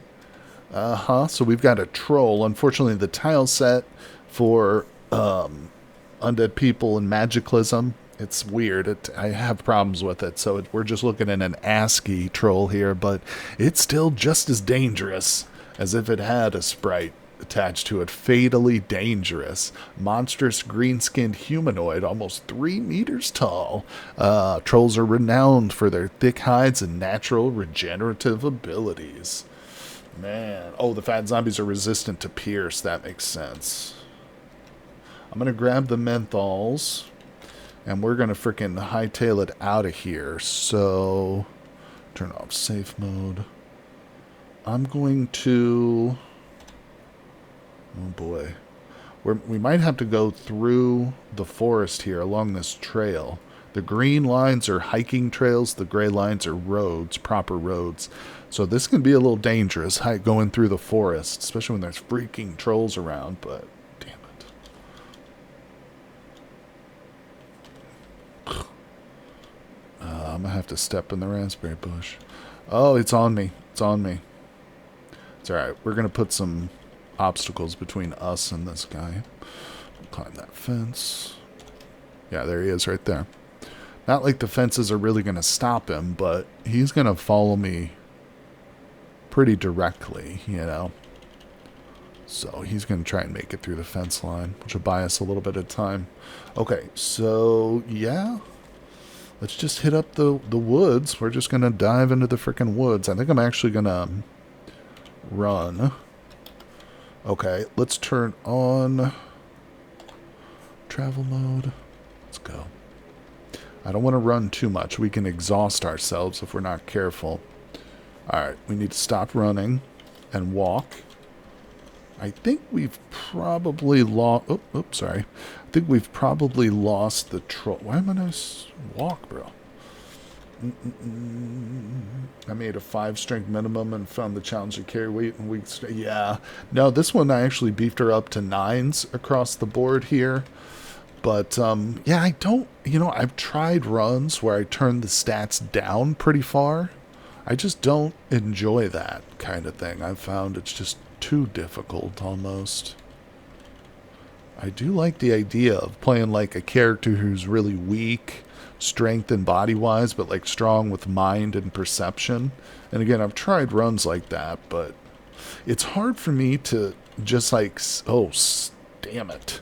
[SPEAKER 1] So we've got a troll. Unfortunately, the tile set for undead people and magicalism, it's weird. I have problems with it, so we're just looking at an ASCII troll here, but it's still just as dangerous as if it had a sprite attached to it. Fatally dangerous. Monstrous green-skinned humanoid, almost 3 meters tall. Trolls are renowned for their thick hides and natural regenerative abilities. Man. Oh, the fat zombies are resistant to pierce. That makes sense. I'm going to grab the menthols, and we're going to freaking hightail it out of here. So, turn off safe mode. I'm going to... Oh boy. We might have to go through the forest here along this trail. The green lines are hiking trails. The gray lines are roads, proper roads. So this can be a little dangerous going through the forest, especially when there's freaking trolls around, but damn it. I'm going to have to step in the raspberry bush. Oh, it's on me. It's on me. It's alright. We're going to put some obstacles between us and this guy. We'll climb that fence. Yeah, there he is right there. Not like the fences are really going to stop him, but he's going to follow me pretty directly, you know. So he's going to try and make it through the fence line, which will buy us a little bit of time. Okay, so yeah. Let's just hit up the woods. We're just going to dive into the freaking woods. I think I'm actually going to run. Okay, let's turn on travel mode. Let's go. I don't want to run too much. We can exhaust ourselves if we're not careful. Alright, we need to stop running and walk. I think we've probably lost... Oh, sorry. I think we've probably lost the troll. Why am I not walk, bro? I made a 5 strength minimum and found the challenge to carry weight in weak strength. Yeah. No, this one I actually beefed her up to 9s across the board here. But, yeah, I don't... You know, I've tried runs where I turn the stats down pretty far. I just don't enjoy that kind of thing. I've found it's just too difficult, almost. I do like the idea of playing like a character who's really weak, strength and body-wise, but like strong with mind and perception. And again, I've tried runs like that, but it's hard for me to just like... Oh, damn it.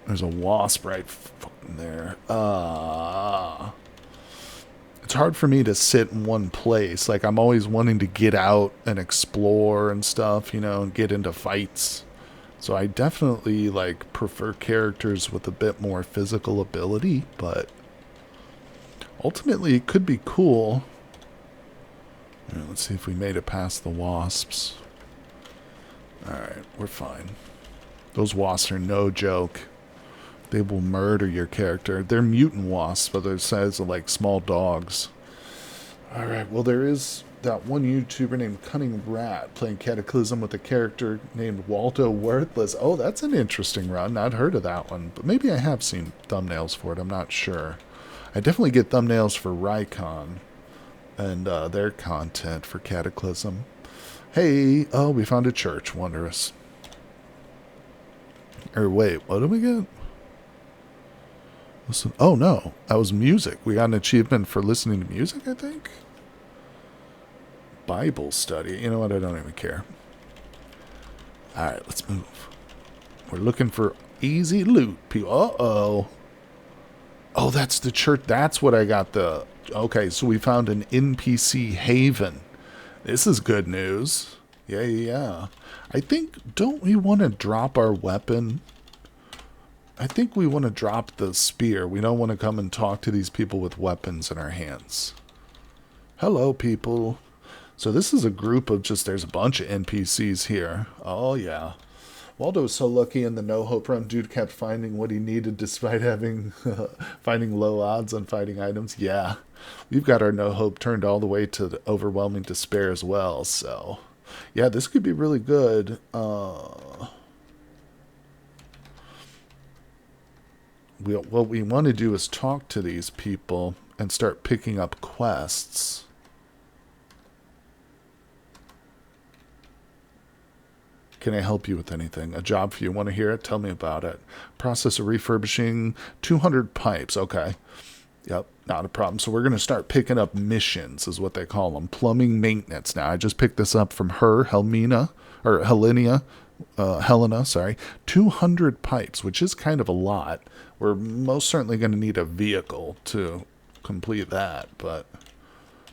[SPEAKER 1] There's a wasp right fucking there. It's hard for me to sit in one place. Like, I'm always wanting to get out and explore and stuff, you know, and get into fights. So I definitely, like, prefer characters with a bit more physical ability, but ultimately it could be cool. Let's see if we made it past the wasps. Alright, we're fine. Those wasps are no joke. They will murder your character. They're mutant wasps, but they're the size of like small dogs. Alright, well there is that one YouTuber named Cunning Rat playing Cataclysm with a character named Waldo Worthless. Oh, that's an interesting run. I'd heard of that one, but maybe I have seen thumbnails for it. I'm not sure. I definitely get thumbnails for Rycon and their content for Cataclysm. Hey, oh, we found a church. Wondrous. Or wait, what did we get? Listen. Oh no, that was music. We got an achievement for listening to music, I think. Bible study. You know what? I don't even care. Alright, let's move. We're looking for easy loot. Uh-oh. Oh, that's the church. That's what I got the... Okay, so we found an NPC haven. This is good news. Yeah. I think... Don't we want to drop our weapon? I think we want to drop the spear. We don't want to come and talk to these people with weapons in our hands. Hello, people. So this is a group of just... There's a bunch of NPCs here. Oh, yeah. Waldo was so lucky in the no-hope run. Dude kept finding what he needed despite having finding low odds on fighting items. Yeah, we've got our no-hope turned all the way to the overwhelming despair as well. So, yeah, this could be really good. What we want to do is talk to these people and start picking up quests. Can I help you with anything? A job for you? Want to hear it? Tell me about it. Process of refurbishing 200 pipes. Okay. Yep, not a problem. So we're going to start picking up missions, is what they call them. Plumbing maintenance. Now, I just picked this up from Helena, 200 pipes, which is kind of a lot. We're most certainly going to need a vehicle to complete that, but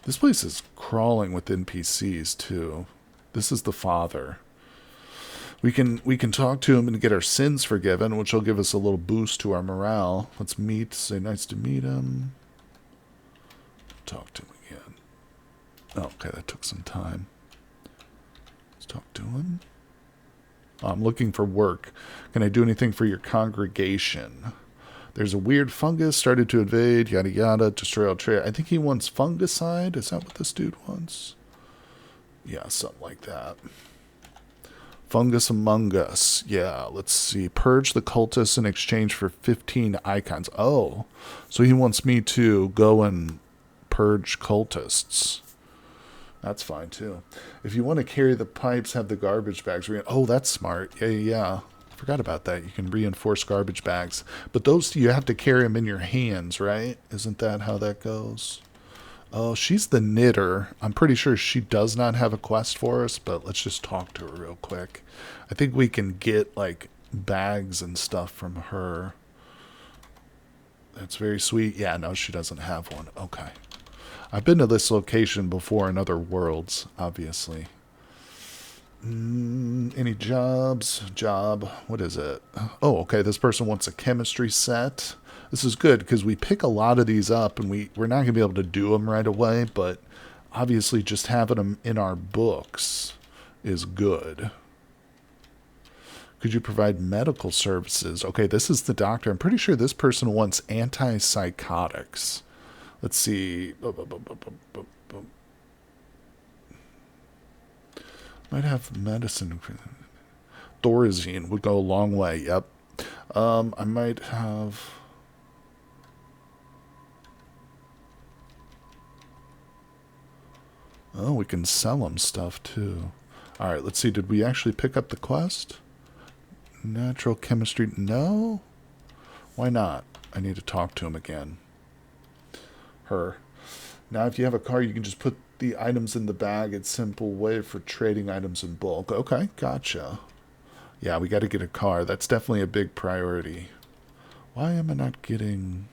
[SPEAKER 1] this place is crawling with NPCs, too. This is the father. We can talk to him and get our sins forgiven, which will give us a little boost to our morale. Let's meet. Say nice to meet him. Talk to him again. Okay, that took some time. Let's talk to him. I'm looking for work. Can I do anything for your congregation? There's a weird fungus started to invade. Yada yada. Destroy all trade. I think he wants fungicide. Is that what this dude wants? Yeah, something like that. Fungus Among Us. Yeah, let's see. Purge the cultists in exchange for 15 icons. Oh, so he wants me to go and purge cultists. That's fine, too. If you want to carry the pipes, have the garbage bags. Oh, that's smart. Yeah. I forgot about that. You can reinforce garbage bags. But those, you have to carry them in your hands, right? Isn't that how that goes? Oh, she's the knitter. I'm pretty sure she does not have a quest for us, but let's just talk to her real quick. I think we can get, like, bags and stuff from her. That's very sweet. Yeah, no, she doesn't have one. Okay. I've been to this location before in other worlds, obviously. Any jobs? Job. What is it? Oh, okay. This person wants a chemistry set. This is good because we pick a lot of these up and we're not going to be able to do them right away, but obviously just having them in our books is good. Could you provide medical services? Okay, this is the doctor. I'm pretty sure this person wants antipsychotics. Let's see. Might have medicine. Thorazine would go a long way. Yep. I might have... Oh, we can sell them stuff, too. Alright, let's see. Did we actually pick up the quest? Natural chemistry. No? Why not? I need to talk to him again. Her. Now, if you have a car, you can just put the items in the bag. It's a simple way for trading items in bulk. Okay, gotcha. Yeah, we got to get a car. That's definitely a big priority. Why am I not getting...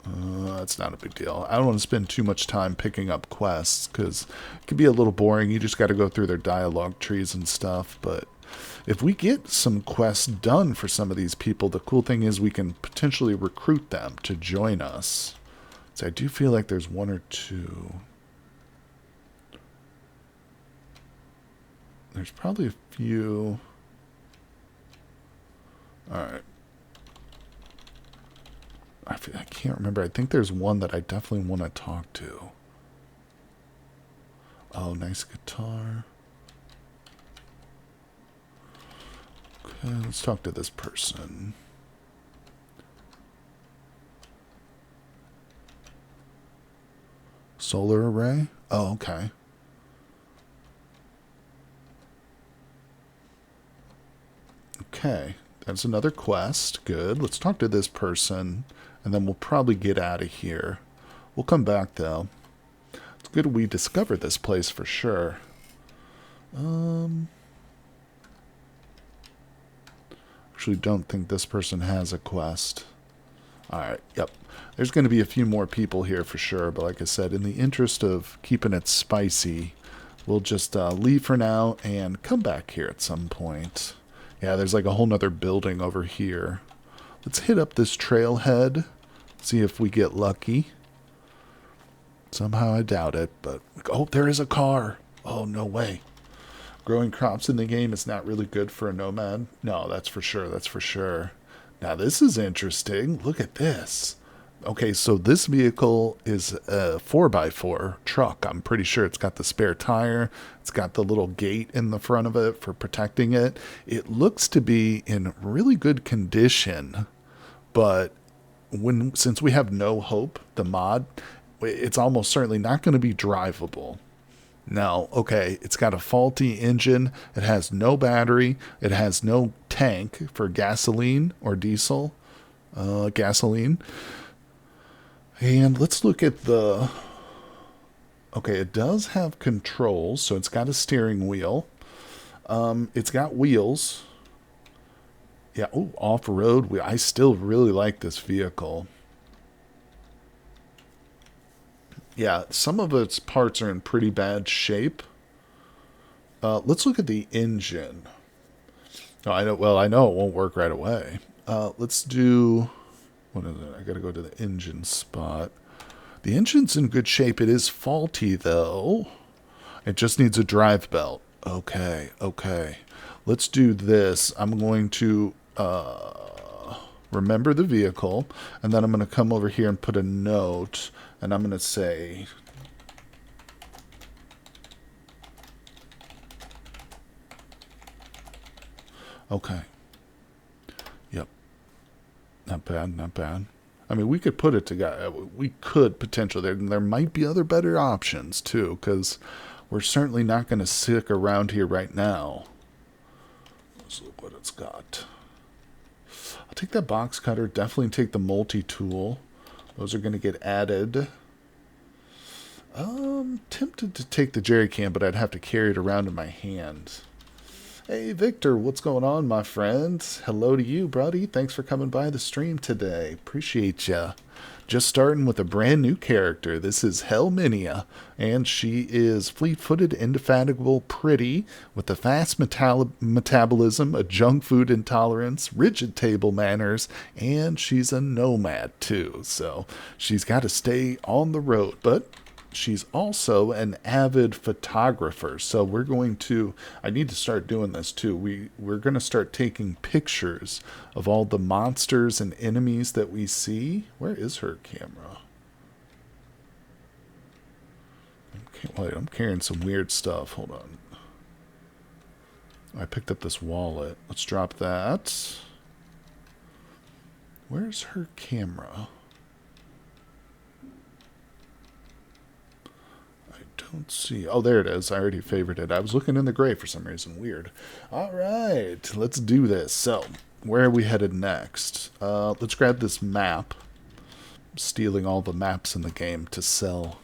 [SPEAKER 1] That's not a big deal. I don't want to spend too much time picking up quests because it can be a little boring. You just got to go through their dialogue trees and stuff. But if we get some quests done for some of these people, the cool thing is we can potentially recruit them to join us. So I do feel like there's one or two. There's probably a few. Alright. I can't remember. I think there's one that I definitely want to talk to. Oh, nice guitar. Okay, let's talk to this person. Solar array? Oh, okay. Okay, that's another quest. Good. Let's talk to this person, and then we'll probably get out of here. We'll come back, though. It's good we discovered this place for sure. Actually don't think this person has a quest. Alright, yep. There's going to be a few more people here for sure, but like I said, in the interest of keeping it spicy, we'll just leave for now and come back here at some point. Yeah, there's like a whole nother building over here. Let's hit up this trailhead, see if we get lucky. Somehow I doubt it, but... Oh, there is a car! Oh, no way. Growing crops in the game is not really good for a nomad. No, that's for sure, that's for sure. Now this is interesting. Look at this. Okay, so this vehicle is a 4x4 truck. I'm pretty sure it's got the spare tire. It's got the little gate in the front of it for protecting it. It looks to be in really good condition, but since we have No Hope, the mod, it's almost certainly not going to be drivable. Now, okay, it's got a faulty engine. It has no battery. It has no tank for gasoline or diesel. Gasoline. And let's look at the... Okay, it does have controls, so it's got a steering wheel. It's got wheels. Yeah, oh, off-road. I still really like this vehicle. Yeah, some of its parts are in pretty bad shape. Let's look at the engine. Oh, I know. Well, I know it won't work right away. Let's do... What is it? I gotta go to the engine spot. The engine's in good shape. It is faulty, though. It just needs a drive belt. Okay, okay. Let's do this. I'm going to remember the vehicle, and then I'm going to come over here and put a note, and I'm going to say... Okay. Yep. Not bad, not bad. I mean, we could put it together. We could potentially. There might be other better options, too, because we're certainly not going to stick around here right now. Let's look what it's got. I'll take that box cutter. Definitely take the multi-tool. Those are going to get added. Tempted to take the jerry can, but I'd have to carry it around in my hand. Hey, Victor, what's going on, my friend? Hello to you, buddy. Thanks for coming by the stream today. Appreciate ya. Just starting with a brand new character. This is Helminia, and she is fleet-footed, indefatigable, pretty, with a fast metabolism, a junk food intolerance, rigid table manners, and she's a nomad, too. So she's got to stay on the road, but... she's also an avid photographer, so we're going to... I need to start doing this too. We're going to start taking pictures of all the monsters and enemies that we see. Where is her camera? Wait, I'm carrying some weird stuff. Hold on. I picked up this wallet. Let's drop that. Where's her camera? Don't see. Oh, there it is. I already favored it. I was looking in the gray for some reason. Weird. All right, let's do this. So, where are we headed next? Let's grab this map. I'm stealing all the maps in the game to sell.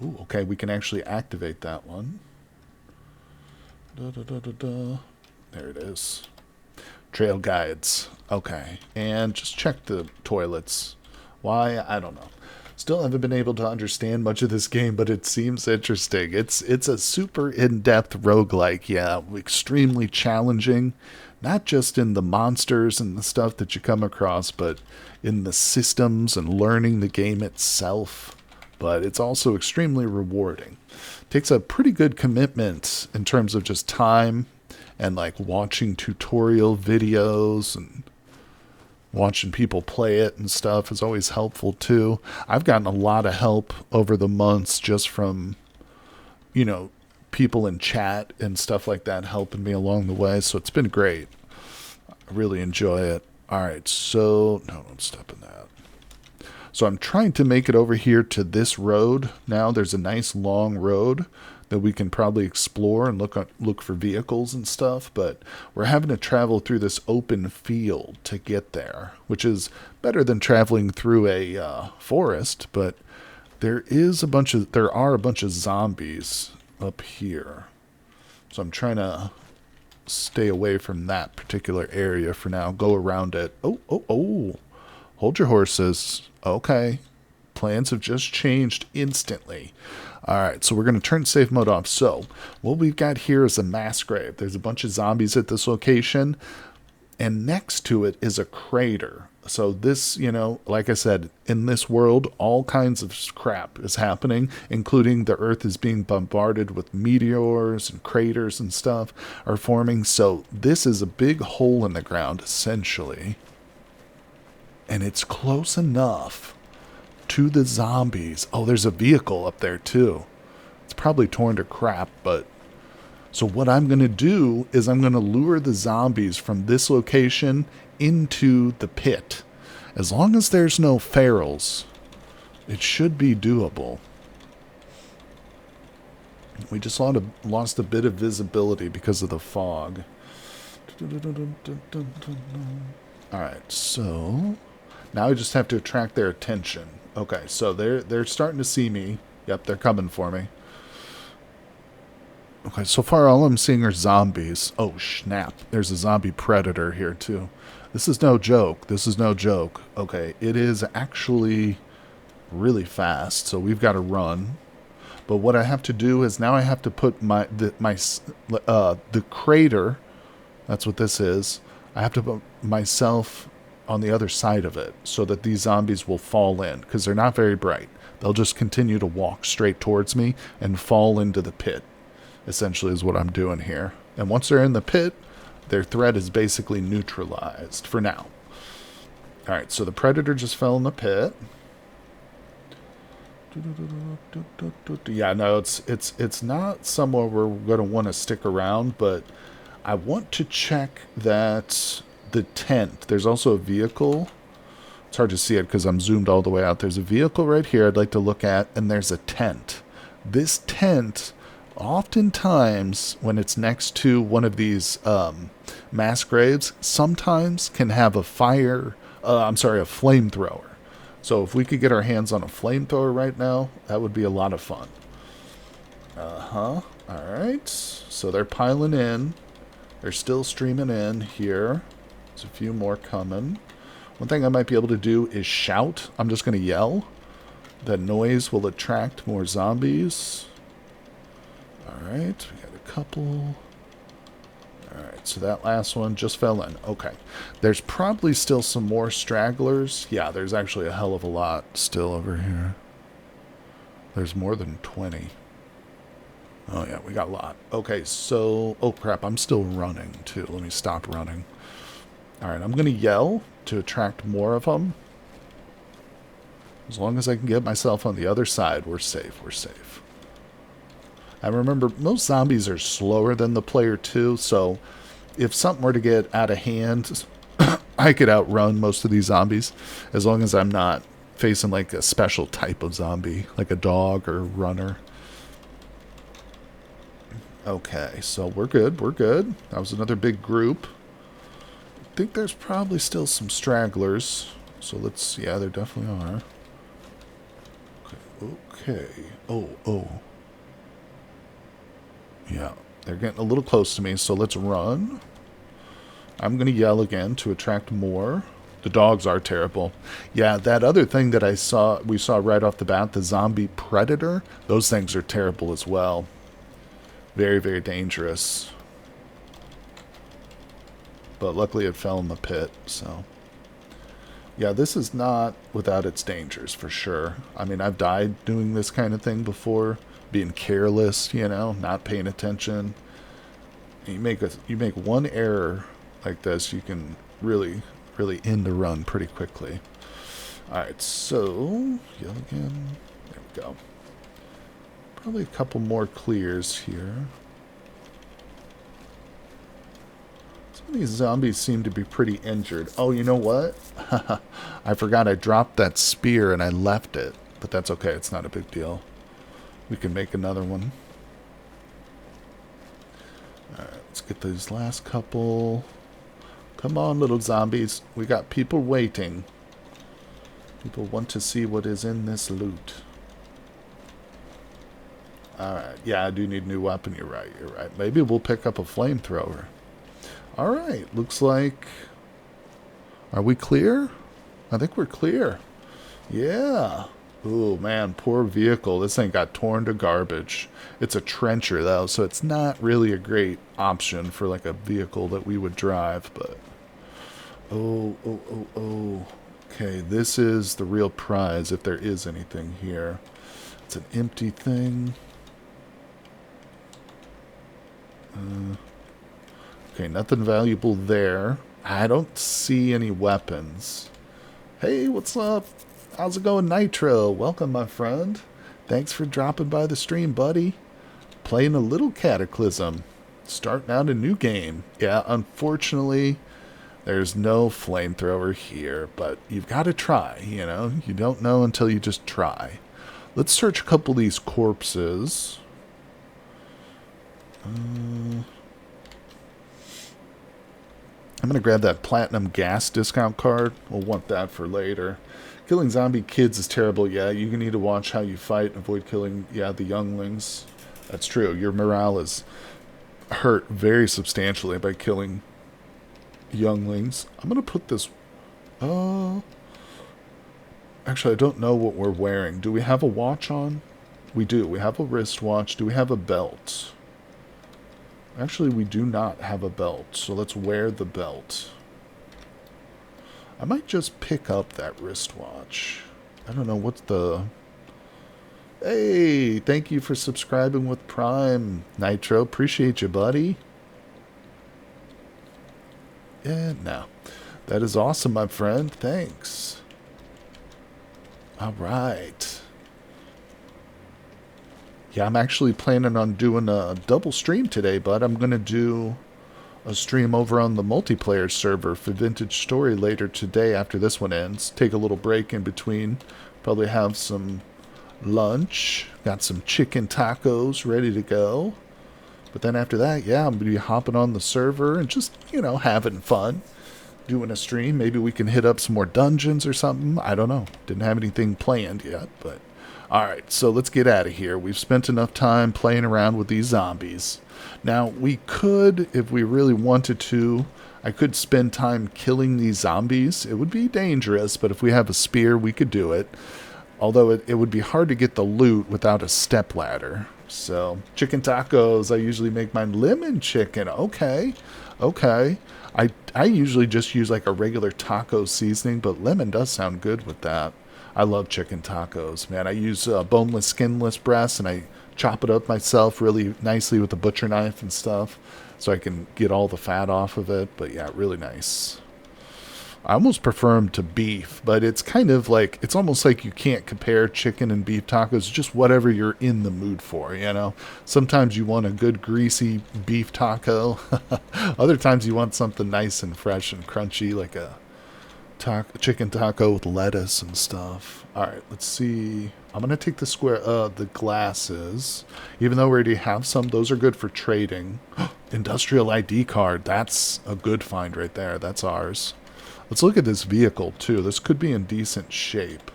[SPEAKER 1] Ooh, okay, we can actually activate that one. There it is. Trail guides. Okay, and just check the toilets. Why? I don't know. Still haven't been able to understand much of this game, but it seems interesting. It's a super in-depth roguelike, yeah, extremely challenging, not just in the monsters and the stuff that you come across, but in the systems and learning the game itself. but it's also extremely rewarding. Takes a pretty good commitment in terms of just time and like watching tutorial videos and watching people play it and stuff is always helpful too. I've gotten a lot of help over the months just from, you know, people in chat and stuff like that helping me along the way. So it's been great. I really enjoy it. All right. So no, don't step in that. So I'm trying to make it over here to this road. Now there's a nice long road that we can probably explore and look for vehicles and stuff, but we're having to travel through this open field to get there, which is better than traveling through a forest, but there are a bunch of zombies up here. So I'm trying to stay away from that particular area for now. Go around it. Oh. Hold your horses. Okay. Plans have just changed instantly. Alright, so we're going to turn safe mode off. So, what we've got here is a mass grave. There's a bunch of zombies at this location, and next to it is a crater. So this, you know, like I said, in this world, all kinds of crap is happening, including the Earth is being bombarded with meteors and craters and stuff are forming. So this is a big hole in the ground, essentially. And it's close enough to the zombies. Oh, there's a vehicle up there too. It's probably torn to crap, but... So what I'm going to do is I'm going to lure the zombies from this location into the pit. As long as there's no ferals, it should be doable. We just lost a bit of visibility because of the fog. Alright, so... Now I just have to attract their attention. Okay, so they're starting to see me. Yep, they're coming for me. Okay, so far all I'm seeing are zombies. Oh, snap. There's a zombie predator here, too. This is no joke. This is no joke. Okay, it is actually really fast, so we've got to run. But what I have to do is now I have to put the crater, that's what this is, I have to put myself on the other side of it so that these zombies will fall in, because they're not very bright. They'll just continue to walk straight towards me and fall into the pit, essentially is what I'm doing here. And once they're in the pit, their threat is basically neutralized for now. Alright, so the predator just fell in the pit. Yeah, no, it's not somewhere we're going to want to stick around, but I want to check that the tent. There's also a vehicle. It's hard to see it because I'm zoomed all the way out. There's a vehicle right here I'd like to look at, and there's a tent. This tent, oftentimes, when it's next to one of these mass graves, sometimes can have a flamethrower. So if we could get our hands on a flamethrower right now, that would be a lot of fun. Alright. So they're piling in. They're still streaming in here. There's a few more coming. One thing I might be able to do is shout. I'm just going to yell. That noise will attract more zombies. Alright, we got a couple. Alright, so that last one just fell in. Okay. There's probably still some more stragglers. Yeah, there's actually a hell of a lot still over here. There's more than 20. Oh yeah, we got a lot. Okay, so... Oh crap, I'm still running too. Let me stop running. Alright, I'm going to yell to attract more of them. As long as I can get myself on the other side, we're safe, we're safe. And remember, most zombies are slower than the player too, so if something were to get out of hand, I could outrun most of these zombies, as long as I'm not facing like a special type of zombie, like a dog or a runner. Okay, so we're good, we're good. That was another big group. I think there's probably still some stragglers. So let's, yeah, there definitely are. Okay. Oh. Yeah, they're getting a little close to me, so let's run. I'm going to yell again to attract more. The dogs are terrible. Yeah, that other thing that we saw right off the bat, the zombie predator, those things are terrible as well. Very, very dangerous. But luckily it fell in the pit, so. Yeah, this is not without its dangers for sure. I mean, I've died doing this kind of thing before, being careless, you know, not paying attention. You make one error like this, you can really end a run pretty quickly. All right, so yell again. There we go. Probably a couple more clears here. Some of these zombies seem to be pretty injured. Oh, you know what? I forgot I dropped that spear and I left it. But that's okay. It's not a big deal. We can make another one. Alright, let's get these last couple. Come on, little zombies. We got people waiting. People want to see what is in this loot. Alright, yeah, I do need a new weapon. You're right. Maybe we'll pick up a flamethrower. Alright, looks like... Are we clear? I think we're clear. Yeah. Ooh, man, poor vehicle. This thing got torn to garbage. It's a trencher, though, so it's not really a great option for, like, a vehicle that we would drive, but... Oh. Okay, this is the real prize, if there is anything here. It's an empty thing. Okay, nothing valuable there. I don't see any weapons. Hey, what's up? How's it going, Nitro? Welcome, my friend. Thanks for dropping by the stream, buddy. Playing a little Cataclysm. Starting out a new game. Yeah, unfortunately, there's no flamethrower here, but you've got to try, you know? You don't know until you just try. Let's search a couple of these corpses. I'm going to grab that platinum gas discount card. We'll want that for later. Killing zombie kids is terrible. Yeah, you need to watch how you fight and avoid killing, the younglings. That's true. Your morale is hurt very substantially by killing younglings. I'm going to put this... Actually, I don't know what we're wearing. Do we have a watch on? We do. We have a wristwatch. Do we have a belt? Actually, we do not have a belt, so let's wear the belt. I might just pick up that wristwatch. I don't know what's the... Hey, thank you for subscribing with Prime, Nitro. Appreciate you, buddy. Yeah, no. That is awesome, my friend. Thanks. All right. Yeah, I'm actually planning on doing a double stream today, but I'm going to do a stream over on the multiplayer server for Vintage Story later today after this one ends. Take a little break in between. Probably have some lunch. Got some chicken tacos ready to go. But then after that, yeah, I'm going to be hopping on the server and just, having fun. Doing a stream. Maybe we can hit up some more dungeons or something. I don't know. Didn't have anything planned yet, but... Alright, so let's get out of here. We've spent enough time playing around with these zombies. Now, we could, if we really wanted to, I could spend time killing these zombies. It would be dangerous, but if we have a spear, we could do it. Although it would be hard to get the loot without a stepladder. So, chicken tacos. I usually make mine lemon chicken. Okay. I usually just use like a regular taco seasoning, but lemon does sound good with that. I love chicken tacos, man. I use boneless, skinless breasts, and I chop it up myself really nicely with a butcher knife and stuff, so I can get all the fat off of it. But yeah, really nice. I almost prefer them to beef, but it's kind of like, it's almost like you can't compare chicken and beef tacos, just whatever you're in the mood for, Sometimes you want a good greasy beef taco. Other times you want something nice and fresh and crunchy, like a chicken taco with lettuce and stuff. Alright, let's see. I'm going to take the glasses. Even though we already have some, those are good for trading. Industrial ID card. That's a good find right there. That's ours. Let's look at this vehicle, too. This could be in decent shape.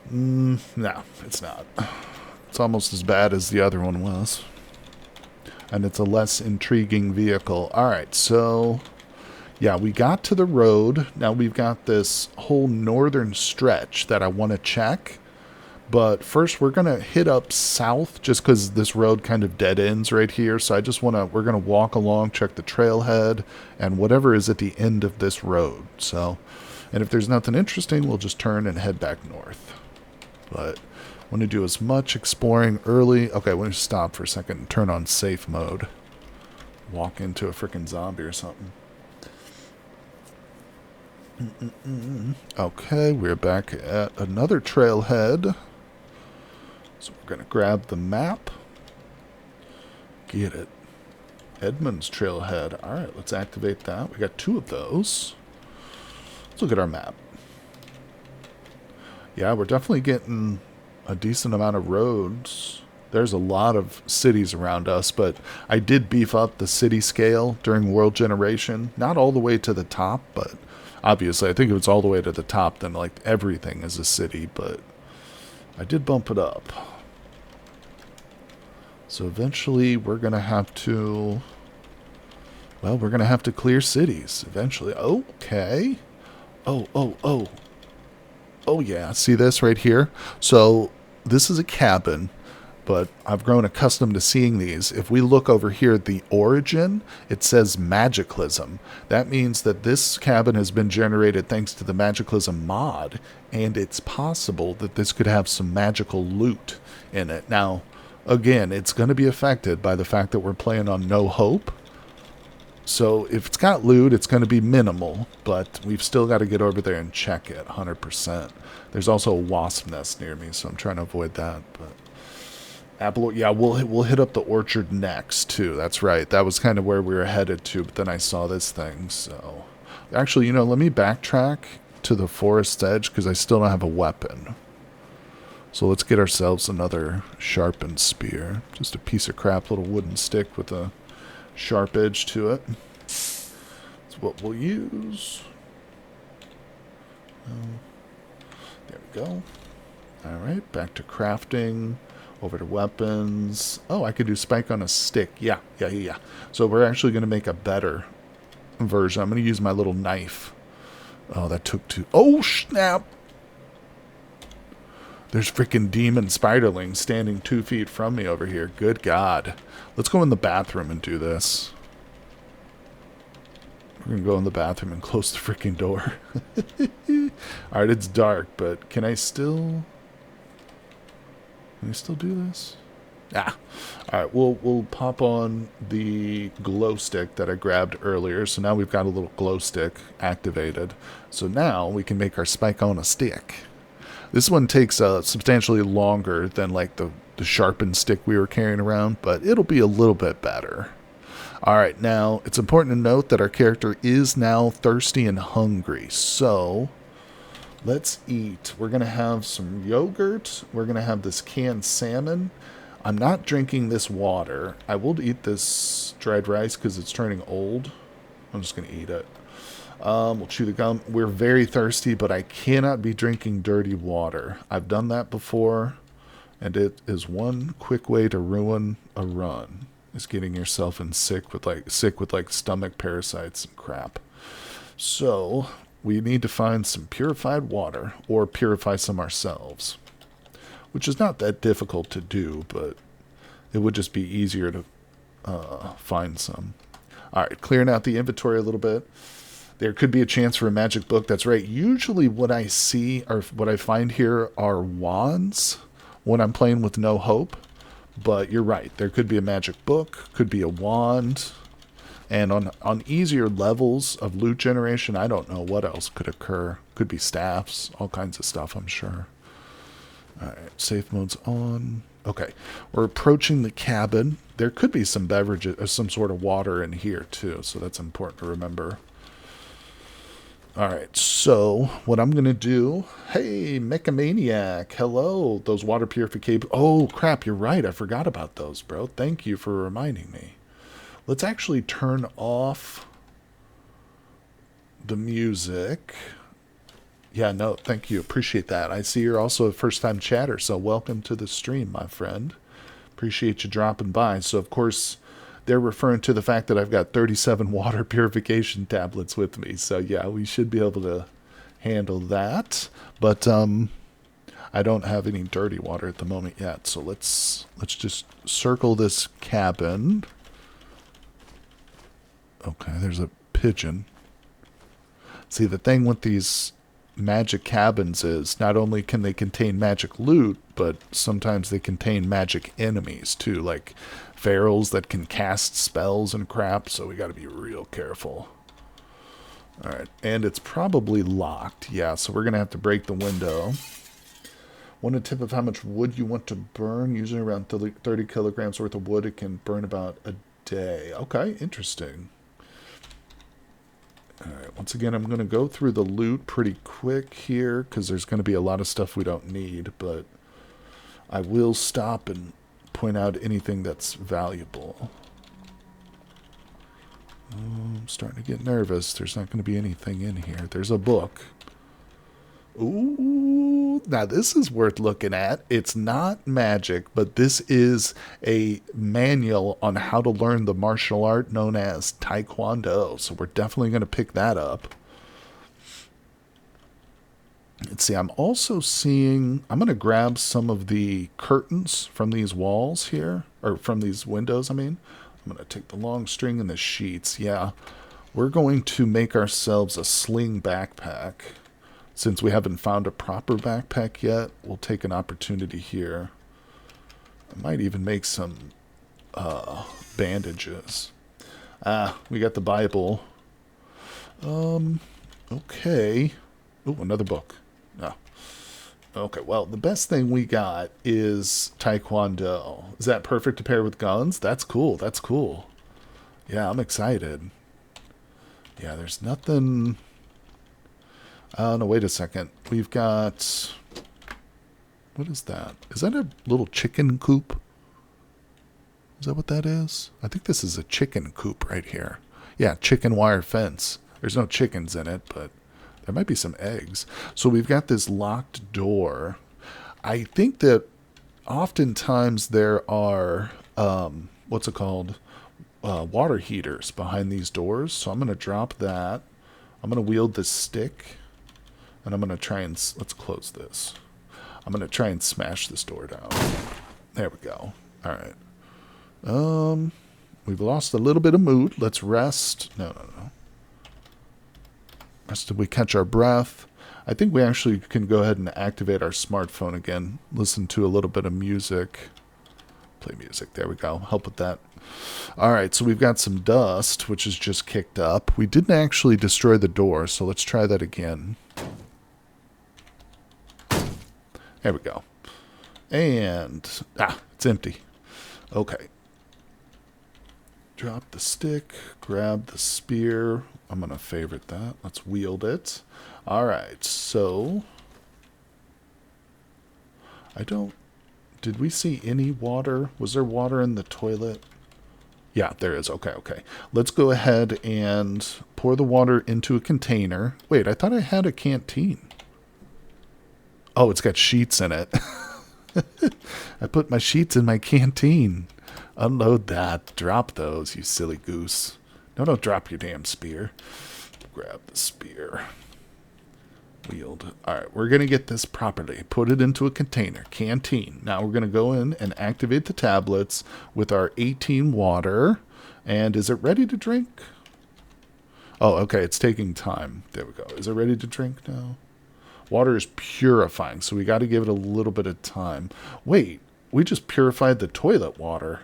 [SPEAKER 1] No, it's not. It's almost as bad as the other one was. And it's a less intriguing vehicle. Alright, so... Yeah, we got to the road. Now we've got this whole northern stretch that I want to check. But first, we're going to hit up south just because this road kind of dead ends right here. So I just want to, we're going to walk along, check the trailhead, and whatever is at the end of this road. So, and if there's nothing interesting, we'll just turn and head back north. But I want to do as much exploring early. Okay, we're going to stop for a second and turn on safe mode. Walk into a freaking zombie or something. Okay, we're back at another trailhead. So we're going to grab the map. Get it. Edmund's trailhead. Alright, let's activate that. We got 2 of those. Let's look at our map. Yeah, we're definitely getting a decent amount of roads. There's a lot of cities around us, but I did beef up the city scale during World Generation. Not all the way to the top, but obviously I think if it's all the way to the top, then like everything is a city, but I did bump it up. So eventually we're going to have to, well, we're going to have to clear cities eventually. Okay. Oh yeah. See this right here? So this is a cabin, but I've grown accustomed to seeing these. If we look over here at the origin, it says Magicalism. That means that this cabin has been generated thanks to the Magicalism mod, and it's possible that this could have some magical loot in it. Now, again, it's going to be affected by the fact that we're playing on no hope. So if it's got loot, it's going to be minimal, but we've still got to get over there and check it 100%. There's also a wasp nest near me, so I'm trying to avoid that. But apple, yeah, we'll hit up the orchard next too. That's right. That was kind of where we were headed to, but then I saw this thing. So actually, you know, let me backtrack to the forest edge because I still don't have a weapon. So let's get ourselves another sharpened spear. Just a piece of crap little wooden stick with a sharp edge to it. That's what we'll use. There we go. Alright, back to crafting. Over to weapons. Oh, I could do spike on a stick. Yeah. So we're actually going to make a better version. I'm going to use my little knife. Oh, that took too... Oh, snap! There's freaking demon spiderlings standing 2 feet from me over here. Good God. Let's go in the bathroom and do this. We're going to go in the bathroom and close the freaking door. Alright, it's dark, but can I still do this? Ah. Alright, we'll pop on the glow stick that I grabbed earlier. So now we've got a little glow stick activated. So now we can make our spike on a stick. This one takes substantially longer than like the sharpened stick we were carrying around, but it'll be a little bit better. Alright, now it's important to note that our character is now thirsty and hungry, so let's eat. We're going to have some yogurt. We're going to have this canned salmon. I'm not drinking this water. I will eat this dried rice because it's turning old. I'm just going to eat it. We'll chew the gum. We're very thirsty, but I cannot be drinking dirty water. I've done that before, and it is one quick way to ruin a run. Is getting yourself sick with like stomach parasites and crap. So we need to find some purified water or purify some ourselves, which is not that difficult to do, but it would just be easier to find some. All right, clearing out the inventory a little bit. There could be a chance for a magic book. That's right. Usually what I see or what I find here are wands when I'm playing with no hope. But you're right. There could be a magic book, could be a wand. And on easier levels of loot generation, I don't know what else could occur. Could be staffs, all kinds of stuff, I'm sure. All right, safe mode's on. Okay, we're approaching the cabin. There could be some beverages, or some sort of water in here too, so that's important to remember. All right, so what I'm going to do... Hey, Mechamaniac, hello. Those water purification... Oh, crap, you're right. I forgot about those, bro. Thank you for reminding me. Let's actually turn off the music. Yeah, no, thank you. Appreciate that. I see you're also a first-time chatter, so welcome to the stream, my friend. Appreciate you dropping by. So, of course... They're referring to the fact that I've got 37 water purification tablets with me. So, yeah, we should be able to handle that. But I I don't have any dirty water at the moment yet, so let's just circle this cabin. Okay, there's a pigeon. See, the thing with these magic cabins is not only can they contain magic loot, but sometimes they contain magic enemies too, like ferals that can cast spells and crap, so we gotta be real careful. Alright, and it's probably locked. Yeah, so we're gonna have to break the window. Want a tip of how much wood you want to burn? Usually around 30 kilograms worth of wood. It can burn about a day. Okay, interesting. Alright, once again, I'm going to go through the loot pretty quick here, because there's going to be a lot of stuff we don't need, but I will stop and point out anything that's valuable. I'm starting to get nervous. There's not going to be anything in here. There's a book. Ooh, now this is worth looking at. It's not magic, but this is a manual on how to learn the martial art known as Taekwondo. So we're definitely going to pick that up. Let's see, I'm also seeing, I'm going to grab some of the curtains from these walls here, or from these windows, I mean. I'm going to take the long string and the sheets. Yeah, we're going to make ourselves a sling backpack. Since we haven't found a proper backpack yet, we'll take an opportunity here. I might even make some bandages. We got the Bible. Okay. Oh, another book. No. Okay, well, the best thing we got is Taekwondo. Is that perfect to pair with guns? That's cool, that's cool. Yeah, I'm excited. Yeah, there's nothing... no, wait a second. We've got... What is that? Is that a little chicken coop? Is that what that is? I think this is a chicken coop right here. Yeah, chicken wire fence. There's no chickens in it, but there might be some eggs. So we've got this locked door. I think that oftentimes there are, what's it called? Water heaters behind these doors. So I'm going to drop that. I'm going to wield this stick. And I'm going to try and... Let's close this. I'm going to try and smash this door down. There we go. Alright. We've lost a little bit of mood. Let's rest. No. Rest till we catch our breath. I think we actually can go ahead and activate our smartphone again. Listen to a little bit of music. Play music. There we go. Help with that. Alright, so we've got some dust, which is just kicked up. We didn't actually destroy the door, so let's try that again. There we go. And, it's empty. Okay. Drop the stick, grab the spear. I'm going to favorite that. Let's wield it. Alright, so... Did we see any water? Was there water in the toilet? Yeah, there is. Okay. Let's go ahead and pour the water into a container. Wait, I thought I had a canteen. Oh, it's got sheets in it. I put my sheets in my canteen. Unload that. Drop those, you silly goose. No, don't drop your damn spear. Grab the spear. Wield. Alright, we're going to get this properly. Put it into a container. Canteen. Now we're going to go in and activate the tablets with our 18 water. And is it ready to drink? Oh, okay. It's taking time. There we go. Is it ready to drink now? Water is purifying, so we got to give it a little bit of time. Wait, we just purified the toilet water.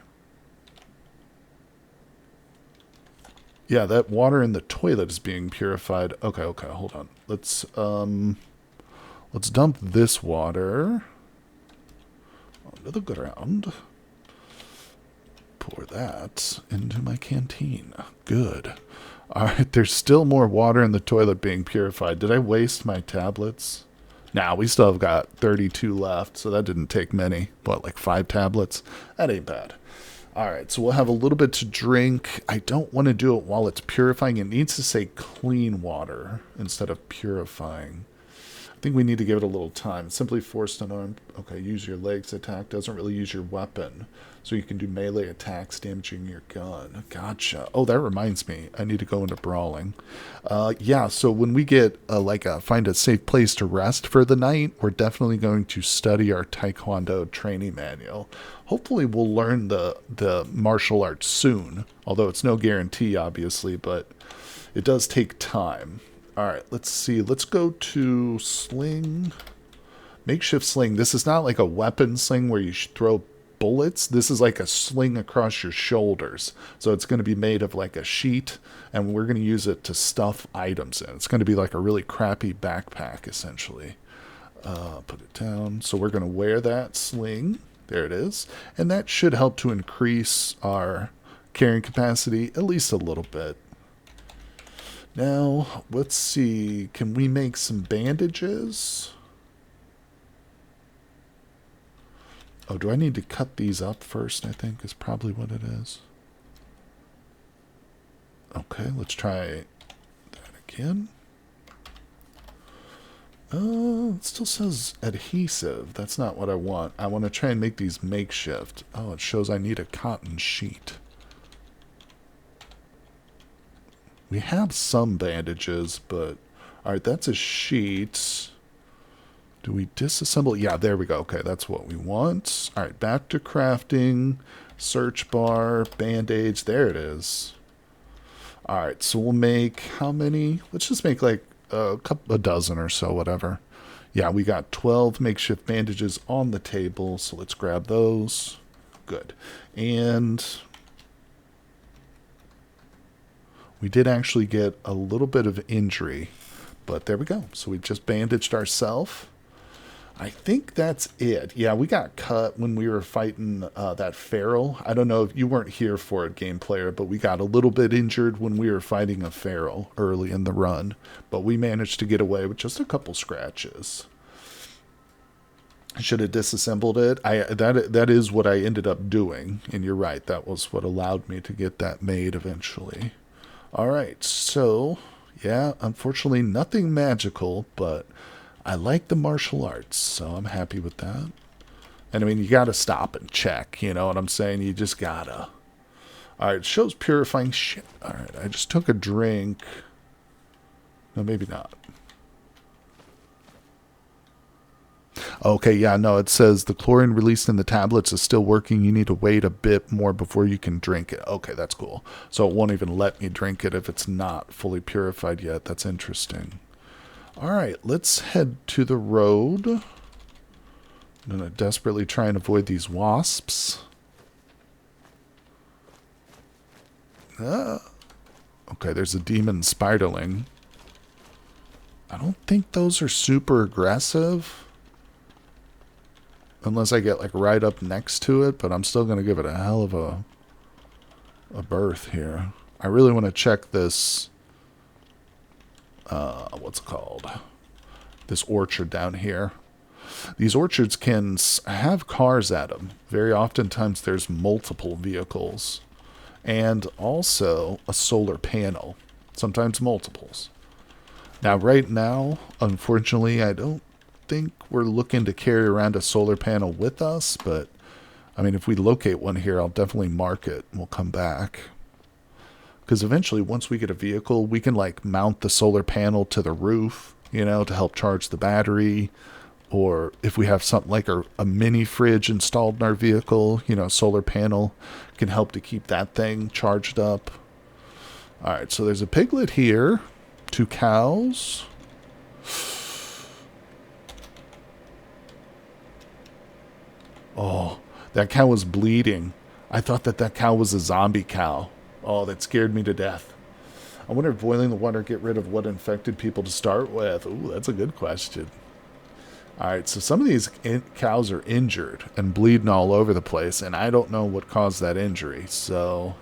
[SPEAKER 1] Yeah, that water in the toilet is being purified. Okay, hold on. Let's dump this water onto the ground. Pour that into my canteen. Good. Alright, there's still more water in the toilet being purified. Did I waste my tablets? Nah, we still have got 32 left, so that didn't take many. What, like 5 tablets? That ain't bad. Alright, so we'll have a little bit to drink. I don't want to do it while it's purifying. It needs to say clean water instead of purifying. I think we need to give it a little time. Simply forced an arm. Okay, use your legs attack. Doesn't really use your weapon. So you can do melee attacks damaging your gun. Gotcha. Oh, that reminds me. I need to go into brawling. Yeah, so when we get find a safe place to rest for the night, we're definitely going to study our Taekwondo training manual. Hopefully we'll learn the martial arts soon, although it's no guarantee, obviously, but it does take time. All right, let's see. Let's go to sling. Makeshift sling. This is not like a weapon sling where you throw bullets. This is like a sling across your shoulders. So it's going to be made of like a sheet, and we're going to use it to stuff items in. It's going to be like a really crappy backpack, essentially. Put it down. So we're going to wear that sling. There it is. And that should help to increase our carrying capacity at least a little bit. Now, let's see. Can we make some bandages? Oh, do I need to cut these up first, I think, is probably what it is. Okay, let's try that again. Oh, it still says adhesive. That's not what I want. I want to try and make these makeshift. Oh, it shows I need a cotton sheet. We have some bandages, but... Alright, that's a sheet. Do we disassemble? Yeah, there we go. Okay, that's what we want. All right, back to crafting. Search bar, band-aids. There it is. All right, so we'll make how many? Let's just make like a dozen or so, whatever. Yeah, we got 12 makeshift bandages on the table, so let's grab those. Good. And we did actually get a little bit of injury, but there we go. So we just bandaged ourselves. I think that's it. Yeah, we got cut when we were fighting that feral. I don't know if you weren't here for it, game player, but we got a little bit injured when we were fighting a feral early in the run. But we managed to get away with just a couple scratches. I should have disassembled it. That is what I ended up doing. And you're right, that was what allowed me to get that made eventually. All right, so, yeah, unfortunately nothing magical, but... I like the martial arts, so I'm happy with that. And I mean, you gotta stop and check, you know what I'm saying? You just gotta. Alright, it shows purifying shit. Alright, I just took a drink. No, maybe not. Okay, yeah, no, it says the chlorine released in the tablets is still working. You need to wait a bit more before you can drink it. Okay, that's cool. So it won't even let me drink it if it's not fully purified yet. That's interesting. Alright, let's head to the road. I'm going to desperately try and avoid these wasps. Okay, there's a demon spiderling. I don't think those are super aggressive. Unless I get like right up next to it, but I'm still going to give it a hell of a berth here. I really want to check this... what's it called? This orchard down here. These orchards can have cars at them. Very oftentimes there's multiple vehicles. And also a solar panel. Sometimes multiples. Now right now, unfortunately, I don't think we're looking to carry around a solar panel with us. But, I mean, if we locate one here, I'll definitely mark it. And we'll come back. Because eventually, once we get a vehicle, we can, like, mount the solar panel to the roof, you know, to help charge the battery. Or if we have something like a mini fridge installed in our vehicle, you know, solar panel can help to keep that thing charged up. All right, so there's a piglet here. 2 cows. Oh, that cow was bleeding. I thought that cow was a zombie cow. Oh, that scared me to death. I wonder if boiling the water get rid of what infected people to start with. Ooh, that's a good question. Alright, so some of these cows are injured and bleeding all over the place, and I don't know what caused that injury, so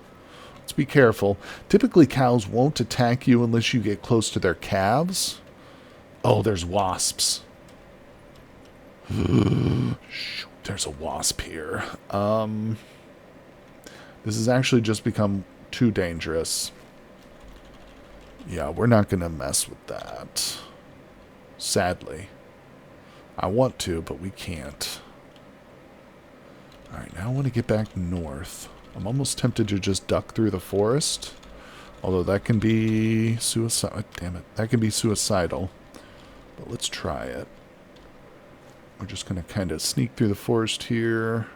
[SPEAKER 1] let's be careful. Typically, cows won't attack you unless you get close to their calves. Oh, there's wasps. Shoot, there's a wasp here. This has actually just become too dangerous. Yeah, we're not going to mess with that. Sadly. I want to, but we can't. Alright, now I want to get back north. I'm almost tempted to just duck through the forest. Although that can be suicide. Damn it. That can be suicidal. But let's try it. We're just going to kind of sneak through the forest here.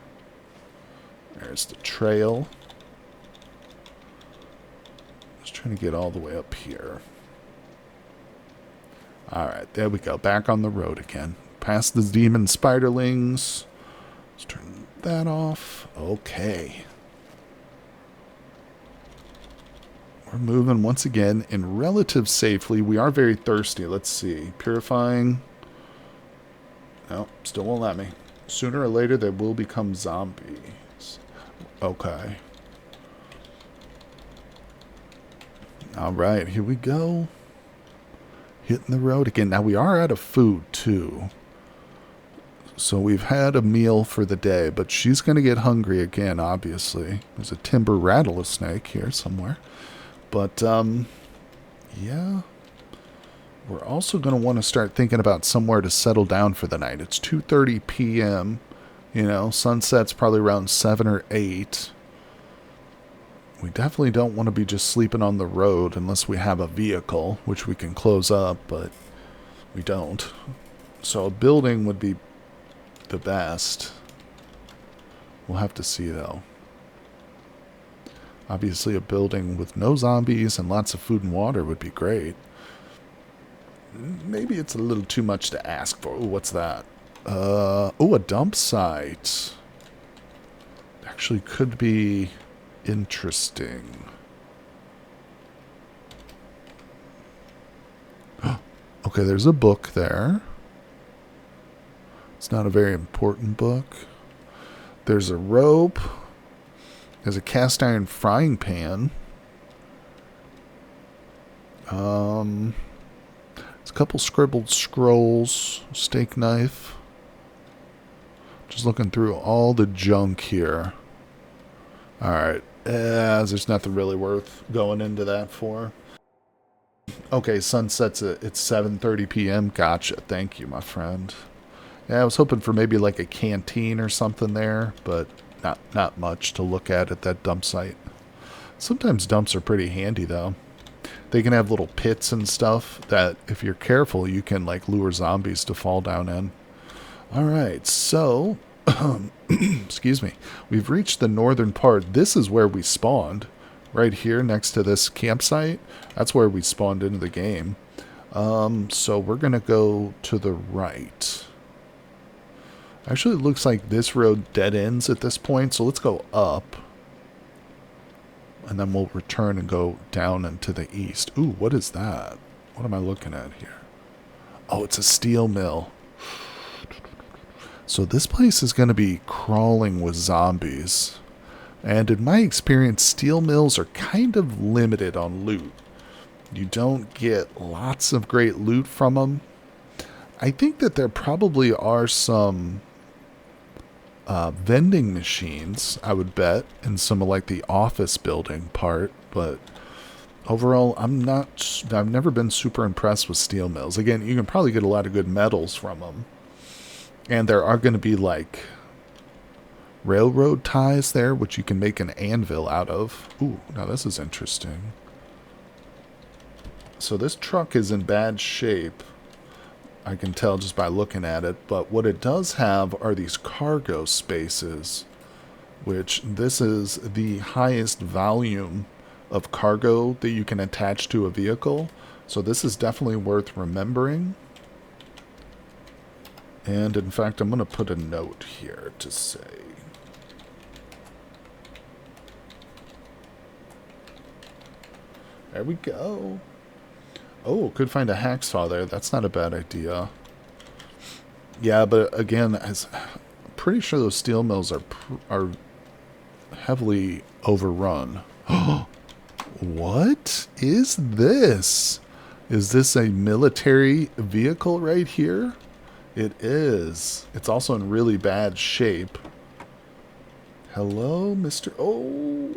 [SPEAKER 1] There's the trail. Just trying to get all the way up here. Alright, there we go. Back on the road again. Past the demon spiderlings. Let's turn that off. Okay. We're moving once again in relative safely. We are very thirsty. Let's see. Purifying. No, still won't let me. Sooner or later, they will become zombies. Okay. Alright, here we go. Hitting the road again. Now, we are out of food, too. So we've had a meal for the day, but she's going to get hungry again, obviously. There's a timber rattlesnake here somewhere. But, yeah. We're also going to want to start thinking about somewhere to settle down for the night. It's 2:30 p.m. You know, sunset's probably around 7 or 8. We definitely don't want to be just sleeping on the road unless we have a vehicle, which we can close up, but we don't. So a building would be the best. We'll have to see, though. Obviously, a building with no zombies and lots of food and water would be great. Maybe it's a little too much to ask for. Ooh, what's that? Oh, a dump site. Actually could be interesting. Okay, there's a book there. It's not a very important book. There's a rope. There's a cast iron frying pan. There's a couple scribbled scrolls. Steak knife. Just looking through all the junk here. Alright. There's nothing really worth going into that for. Okay, sunset's at 7:30 p.m. Gotcha. Thank you, my friend. Yeah, I was hoping for maybe like a canteen or something there, but not much to look at that dump site. Sometimes dumps are pretty handy, though. They can have little pits and stuff that, if you're careful, you can like lure zombies to fall down in. Alright, so... excuse me. We've reached the northern part. This is where we spawned. Right here next to this campsite. That's where we spawned into the game. So we're going to go to the right. Actually, it looks like this road dead ends at this point, so let's go up. And then we'll return and go down and to the east. Ooh, what is that? What am I looking at here? Oh, it's a steel mill. So this place is going to be crawling with zombies. And in my experience, steel mills are kind of limited on loot. You don't get lots of great loot from them. I think that there probably are some vending machines, I would bet, in some of like the office building part, but overall, I've never been super impressed with steel mills. Again, you can probably get a lot of good metals from them. And there are going to be like railroad ties there, which you can make an anvil out of. Ooh, now this is interesting. So this truck is in bad shape. I can tell just by looking at it, but what it does have are these cargo spaces, which this is the highest volume of cargo that you can attach to a vehicle. So this is definitely worth remembering. And in fact, I'm going to put a note here to say, there we go. Oh, could find a hacksaw there. That's not a bad idea. Yeah, but again, I'm pretty sure those steel mills are heavily overrun. What is this? Is this a military vehicle right here? It is. It's also in really bad shape. Hello, Mr. Oh.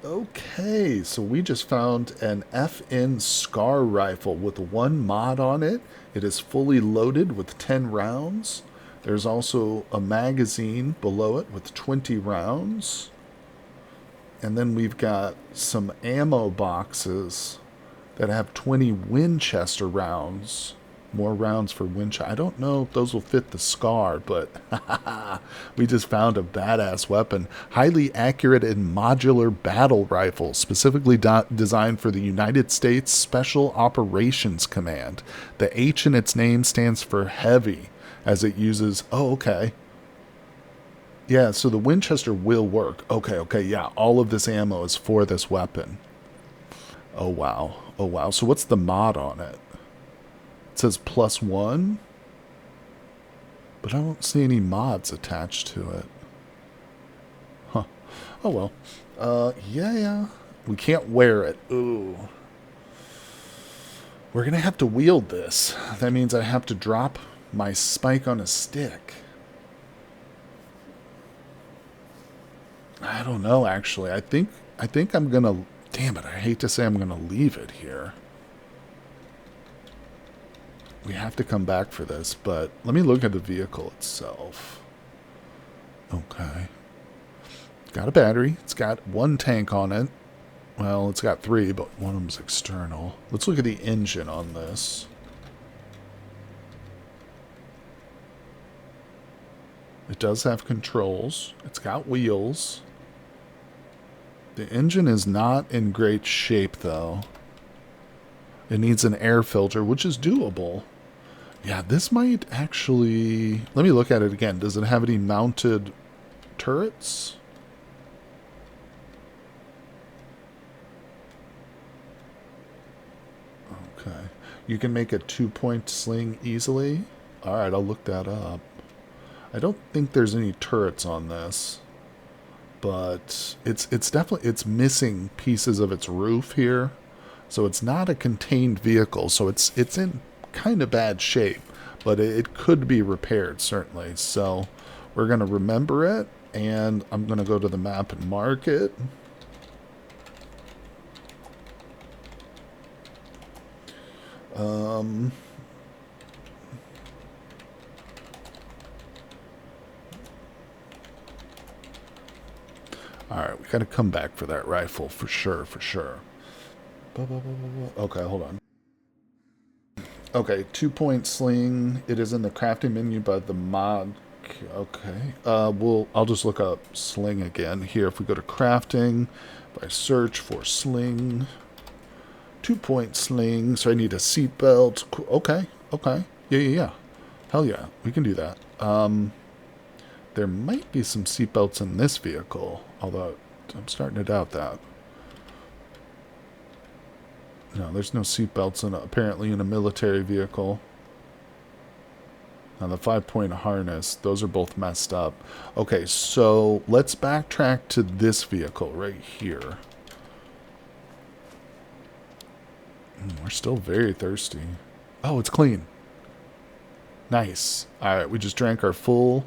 [SPEAKER 1] Okay, so we just found an FN Scar rifle with 1 mod on it. It is fully loaded with 10 rounds. There's also a magazine below it with 20 rounds. And then we've got some ammo boxes that have 20 Winchester rounds. More rounds for Winchester. I don't know if those will fit the Scar, but we just found a badass weapon. Highly accurate and modular battle rifle, specifically designed for the United States Special Operations Command. The H in its name stands for heavy, as it uses... Oh, okay. Yeah, so the Winchester will work. Okay, yeah. All of this ammo is for this weapon. Oh, wow. Oh, wow. So what's the mod on it? It says +1. But I don't see any mods attached to it. Huh. Oh, well. Yeah. We can't wear it. Ooh. We're going to have to wield this. That means I have to drop my spike on a stick. I don't know, actually. I think I'm going to... Damn it, I hate to say I'm going to leave it here. We have to come back for this, but let me look at the vehicle itself. Okay. It's got a battery. It's got one tank on it. Well, it's got 3, but one of them's external. Let's look at the engine on this. It does have controls. It's got wheels. The engine is not in great shape, though. It needs an air filter, which is doable. Yeah, this might actually... Let me look at it again. Does it have any mounted turrets? Okay. You can make a 2-point sling easily? Alright, I'll look that up. I don't think there's any turrets on this. But it's definitely... It's missing pieces of its roof here. So it's not a contained vehicle. So it's in kind of bad shape. But it could be repaired, certainly. So we're going to remember it. And I'm going to go to the map and mark it. Alright, we got to come back for that rifle, for sure. Okay, hold on. Okay, 2-point sling. It is in the crafting menu by the mod. Okay. I'll just look up sling again here. If we go to crafting, if I search for sling, 2-point sling. So I need a seatbelt. Okay. Yeah. Hell yeah, we can do that. There might be some seatbelts in this vehicle, although I'm starting to doubt that. No, there's no seatbelts apparently in a military vehicle. Now the 5-point harness, those are both messed up. Okay, so let's backtrack to this vehicle right here. We're still very thirsty. Oh, it's clean. Nice. Alright, we just drank our full,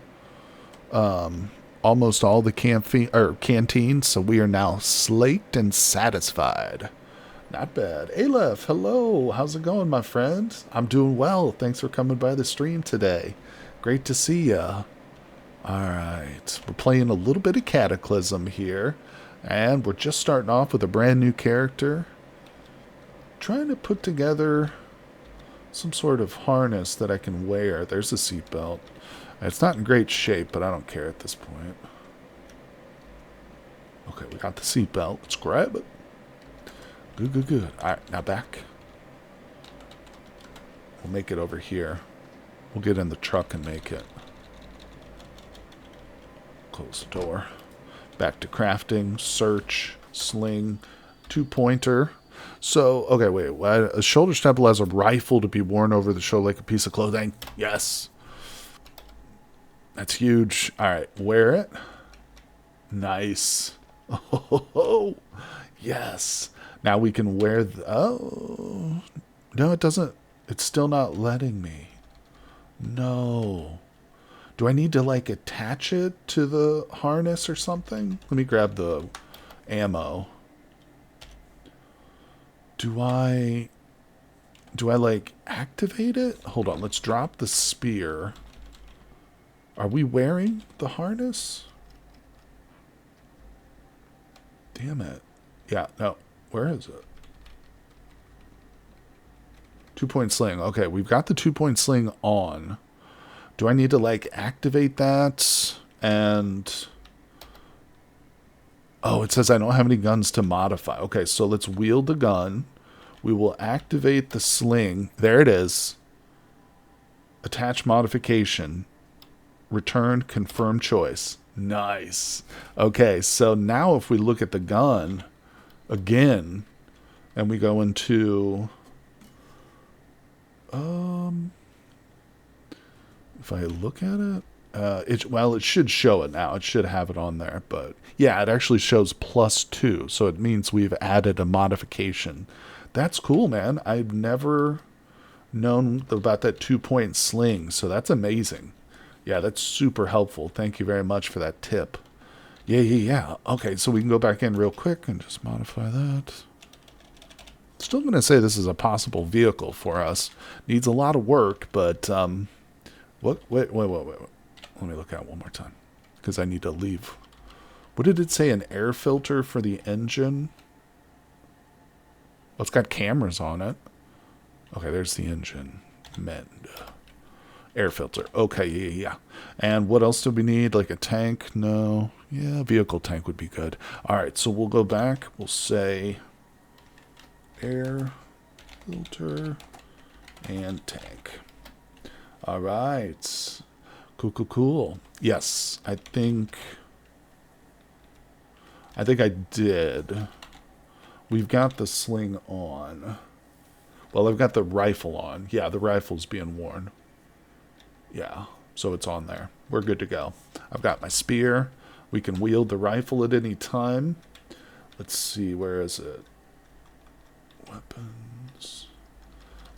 [SPEAKER 1] almost all the canteen, so we are now slaked and satisfied. Not bad. Aleph, hello. How's it going, my friend? I'm doing well. Thanks for coming by the stream today. Great to see ya. Alright, we're playing a little bit of Cataclysm here, and we're just starting off with a brand new character. Trying to put together some sort of harness that I can wear. There's a seatbelt. It's not in great shape, but I don't care at this point. Okay, we got the seatbelt. Let's grab it. Good. Alright, now back. We'll make it over here. We'll get in the truck and make it. Close the door. Back to crafting, search, sling, 2-pointer. So, okay, wait. A shoulder strap allows a rifle to be worn over the shoulder like a piece of clothing. Yes. That's huge. Alright, wear it. Nice. Oh, yes. Now we can wear oh. No, it doesn't. It's still not letting me. No. Do I need to, like, attach it to the harness or something? Let me grab the ammo. Do I, like, activate it? Hold on, let's drop the spear. Are we wearing the harness? Damn it. Yeah, no. Where is it? 2-point sling. Okay, we've got the 2-point sling on. Do I need to, like, activate that? And... oh, it says I don't have any guns to modify. Okay, so let's wield the gun. We will activate the sling. There it is. Attach modification. Return, confirm choice. Nice. Okay, so now if we look at the gun again, and we go into... if I look at it, well, it should show it now. It should have it on there, but yeah, it actually shows +2, so it means we've added a modification. That's cool, man. I've never known about that 2-point sling, so that's amazing. Yeah, that's super helpful. Thank you very much for that tip. Yeah. Okay, so we can go back in real quick and just modify that. Still going to say this is a possible vehicle for us. Needs a lot of work, but what? Wait. Let me look at it one more time because I need to leave. What did it say? An air filter for the engine? Well, it's got cameras on it. Okay, there's the engine. Mend. Air filter. Okay, yeah. And what else do we need? Like a tank? No. Yeah, vehicle tank would be good. All right, so we'll go back. We'll say air filter and tank. All right. Cool. Yes, I think I did. We've got the sling on. Well, I've got the rifle on. Yeah, the rifle's being worn. Yeah, so it's on there. We're good to go. I've got my spear. We can wield the rifle at any time. Let's see, where is it? Weapons.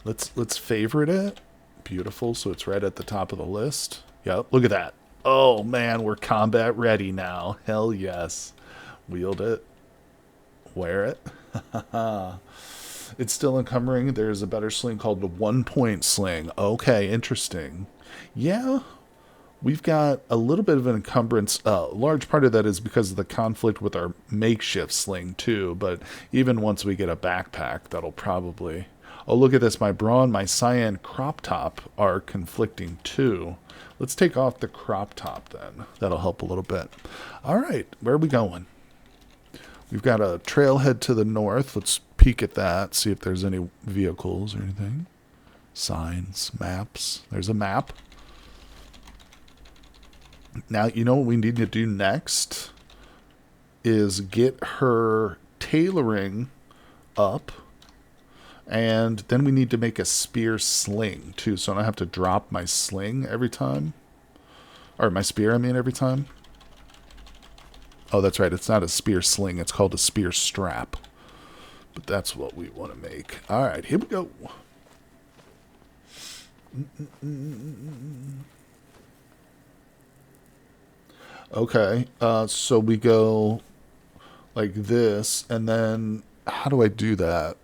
[SPEAKER 1] Let's favorite it. Beautiful, so it's right at the top of the list. Yep, look at that. Oh man, we're combat ready now. Hell yes. Wield it. Wear it. It's still encumbering. There's a better sling called the 1-point sling. Okay, interesting. Yeah, we've got a little bit of an encumbrance. A large part of that is because of the conflict with our makeshift sling too, but even once we get a backpack, that'll probably... oh, look at this. My brawn, my cyan crop top are conflicting too. Let's take off the crop top then. That'll help a little bit. All right, where are we going? We've got a trailhead to the north. Let's peek at that, see if there's any vehicles or anything. Signs, maps. There's a map. Now, you know what we need to do next is get her tailoring up. And then we need to make a spear sling, too. So I don't have to drop my sling every time. Or my spear, I mean, every time. Oh, that's right. It's not a spear sling. It's called a spear strap. But that's what we want to make. All right, here we go. Okay, so we go like this, and then how do I do that?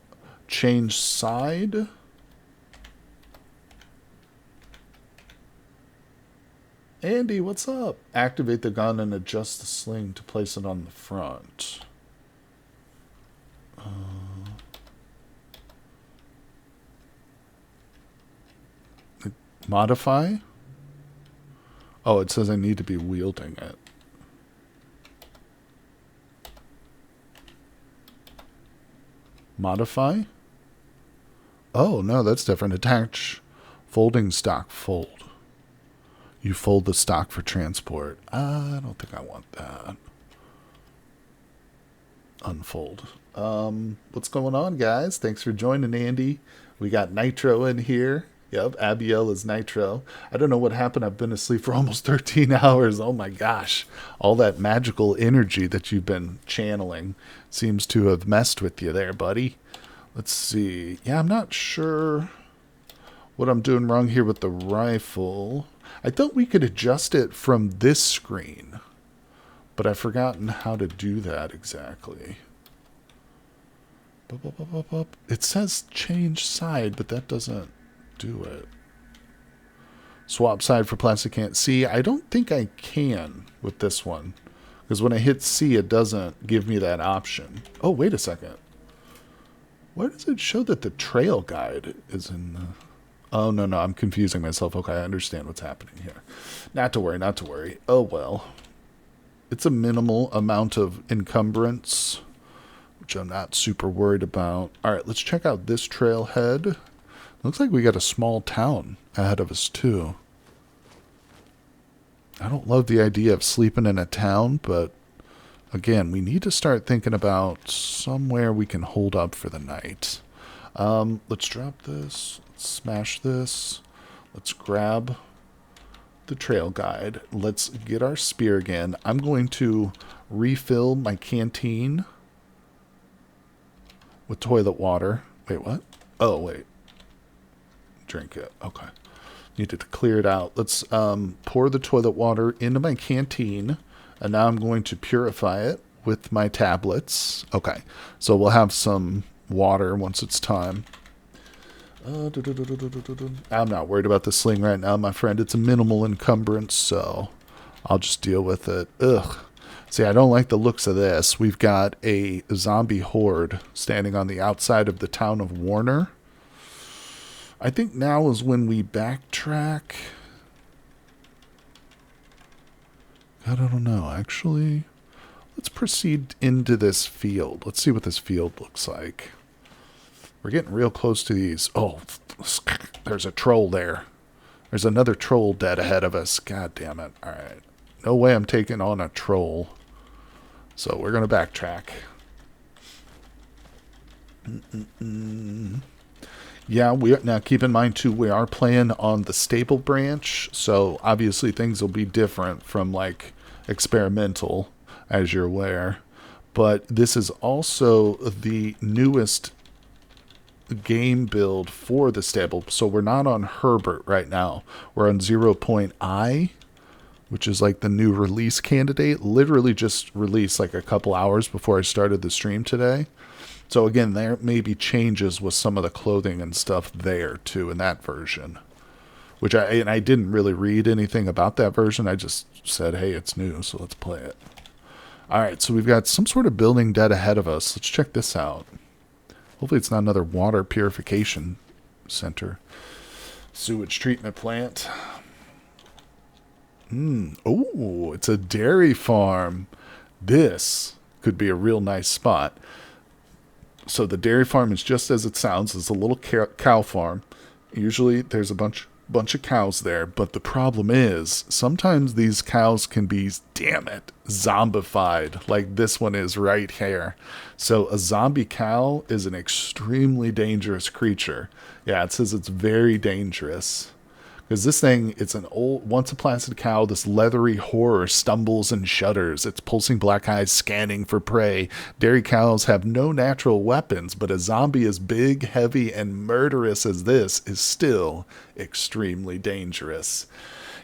[SPEAKER 1] Change side? Andy, what's up? Activate the gun and adjust the sling to place it on the front. Modify? Oh, it says I need to be wielding it. Modify? Oh, no, that's different. Attach folding stock fold. You fold the stock for transport. I don't think I want that. Unfold. What's going on, guys? Thanks for joining, Andy. We got Nitro in here. Yep, Abiel is Nitro. I don't know what happened. I've been asleep for almost 13 hours. Oh my gosh. All that magical energy that you've been channeling seems to have messed with you there, buddy. Let's see. Yeah, I'm not sure what I'm doing wrong here with the rifle. I thought we could adjust it from this screen, but I've forgotten how to do that exactly. It says change side, but that doesn't do it. Swap side for plastic can't see. I don't think I can with this one. Because when I hit C, it doesn't give me that option. Oh, wait a second. Why does it show that the trail guide is in the... Oh, no, I'm confusing myself. Okay, I understand what's happening here. Not to worry. Oh, well. It's a minimal amount of encumbrance, which I'm not super worried about. All right, let's check out this trailhead. Looks like we got a small town ahead of us, too. I don't love the idea of sleeping in a town, but again, we need to start thinking about somewhere we can hold up for the night. Let's drop this. Let's smash this. Let's grab the trail guide. Let's get our spear again. I'm going to refill my canteen with toilet water. Wait, what? Oh, wait. Drink it. Okay. Needed to clear it out. Let's pour the toilet water into my canteen, and now I'm going to purify it with my tablets. Okay. So we'll have some water once it's time. I'm not worried about the sling right now, my friend. It's a minimal encumbrance, so I'll just deal with it. Ugh. See, I don't like the looks of this. We've got a zombie horde standing on the outside of the town of Warner. I think now is when we backtrack. I don't know, actually. Let's proceed into this field. Let's see what this field looks like. We're getting real close to these. Oh, there's a troll there. There's another troll dead ahead of us. God damn it. All right. No way I'm taking on a troll. So we're going to backtrack. Yeah, now keep in mind, too, we are playing on the stable branch. So obviously things will be different from, like, experimental, as you're aware. But this is also the newest game build for the stable. So we're not on Herbert right now. We're on 0.I, which is like the new release candidate. Literally just released like a couple hours before I started the stream today. So again, there may be changes with some of the clothing and stuff there too in that version. Which I didn't really read anything about that version. I just said, hey, it's new, so let's play it. Alright, so we've got some sort of building dead ahead of us. Let's check this out. Hopefully it's not another water purification center. Sewage treatment plant. Oh, it's a dairy farm. This could be a real nice spot. So the dairy farm is just as it sounds. It's a little cow farm. Usually there's a bunch of cows there, but the problem is sometimes these cows can be, damn it, zombified, like this one is right here. So a zombie cow is an extremely dangerous creature. Yeah, it says it's very dangerous. Because this thing, it's an old, once a placid cow, this leathery horror stumbles and shudders, its pulsing black eyes scanning for prey. Dairy cows have no natural weapons, but a zombie as big, heavy, and murderous as this is still extremely dangerous.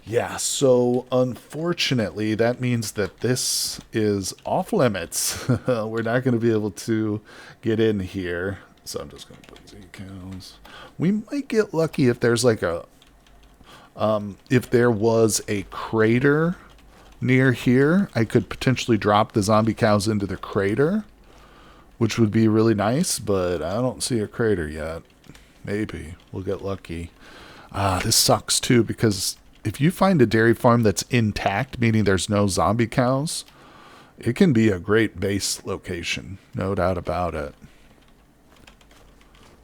[SPEAKER 1] Yeah, so unfortunately, that means that this is off limits. We're not going to be able to get in here. So I'm just going to put Z cows. We might get lucky if there's like a... if there was a crater near here, I could potentially drop the zombie cows into the crater, which would be really nice, but I don't see a crater yet. Maybe. We'll get lucky. This sucks, too, because if you find a dairy farm that's intact, meaning there's no zombie cows, it can be a great base location. No doubt about it.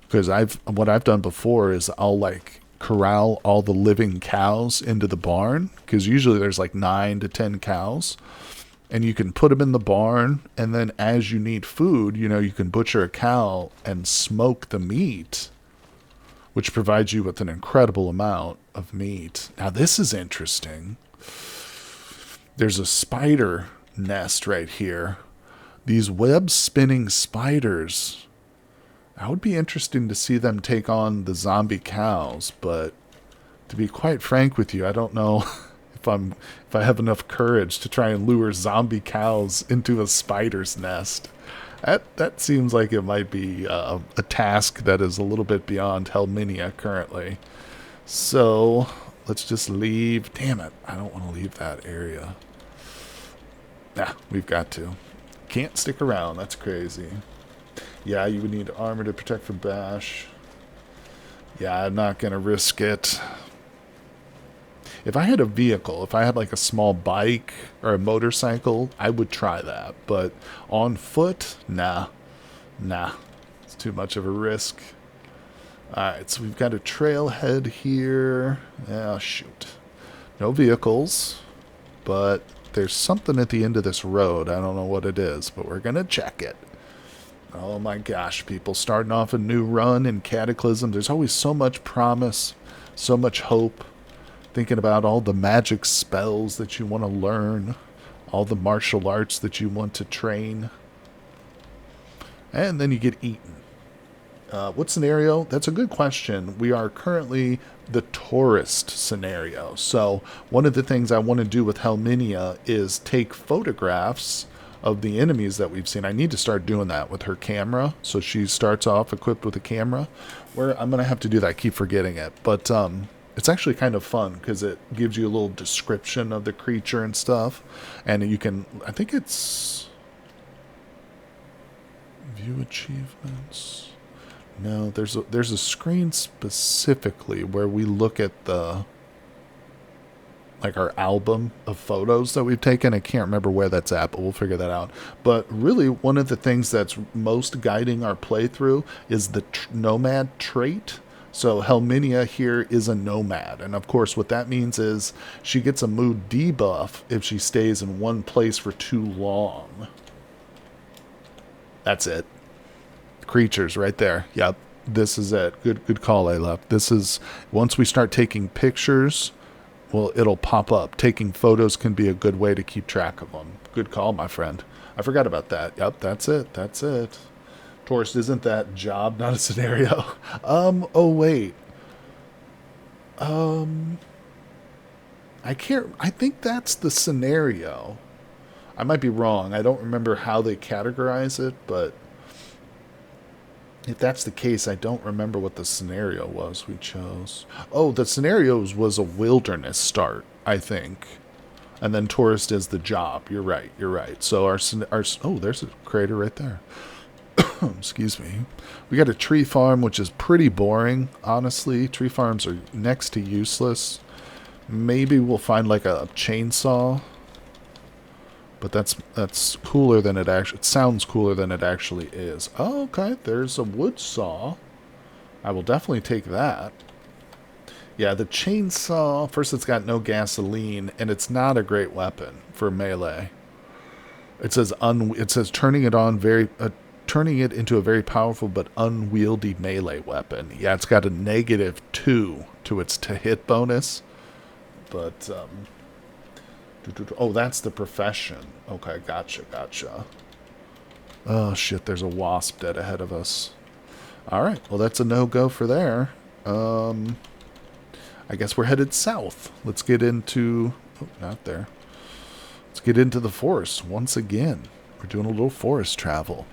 [SPEAKER 1] Because what I've done before is I'll, like, corral all the living cows into the barn, because usually there's like 9 to 10 cows, and you can put them in the barn, and then as you need food, you know, you can butcher a cow and smoke the meat, which provides you with an incredible amount of meat. Now this is interesting. There's a spider nest right here. These web spinning spiders. That would be interesting to see them take on the zombie cows, but to be quite frank with you, I don't know if I have enough courage to try and lure zombie cows into a spider's nest. That seems like it might be a task that is a little bit beyond Helminia currently. So Let's just leave. Damn it. I don't want to leave that area. Nah, we've got to. Can't stick around. That's crazy. Yeah, you would need armor to protect from bash. Yeah, I'm not going to risk it. If I had a vehicle, if I had like a small bike or a motorcycle, I would try that. But on foot, nah. Nah. It's too much of a risk. Alright, so we've got a trailhead here. Oh, shoot. No vehicles. But there's something at the end of this road. I don't know what it is, but we're going to check it. Oh my gosh, people. Starting off a new run in Cataclysm. There's always so much promise, so much hope. Thinking about all the magic spells that you want to learn. All the martial arts that you want to train. And then you get eaten. What scenario? That's a good question. We are currently the tourist scenario. So one of the things I want to do with Helminia is take photographs of the enemies that we've seen. I need to start doing that with her camera. So she starts off equipped with a camera. Where I'm going to have to do that. I keep forgetting it. But it's actually kind of fun because it gives you a little description of the creature and stuff. And you can, I think it's view achievements. No, there's a screen specifically where we look at the like our album of photos that we've taken. I can't remember where that's at, but we'll figure that out. But really, one of the things that's most guiding our playthrough is the nomad trait. So Helminia here is a nomad. And of course, what that means is she gets a mood debuff if she stays in one place for too long. That's it. Creatures right there. Yep. This is it. Good call, Aleph. This is, once we start taking pictures, well, it'll pop up. Taking photos can be a good way to keep track of them. Good call, my friend. I forgot about that. Yep, that's it. That's it. Tourist, isn't that job not a scenario? Oh, wait. I think that's the scenario. I might be wrong. I don't remember how they categorize it, but if that's the case, I don't remember what the scenario was we chose. Oh, the scenarios was a wilderness start, I think. And then tourist is the job. You're right. You're right. So our oh, there's a crater right there. Excuse me. We got a tree farm, which is pretty boring, honestly. Tree farms are next to useless. Maybe we'll find like a chainsaw. But that's cooler than it actually... It sounds cooler than it actually is. Oh, okay. There's a wood saw. I will definitely take that. Yeah, the chainsaw... First, it's got no gasoline, and it's not a great weapon for melee. It says turning it into a very powerful but unwieldy melee weapon. Yeah, it's got a -2 to its to-hit bonus. But, oh, that's the profession. Okay, gotcha. Oh, shit, there's a wasp dead ahead of us. Alright, well, that's a no-go for there. I guess we're headed south. Let's get into... Oh, not there. Let's get into the forest once again. We're doing a little forest travel.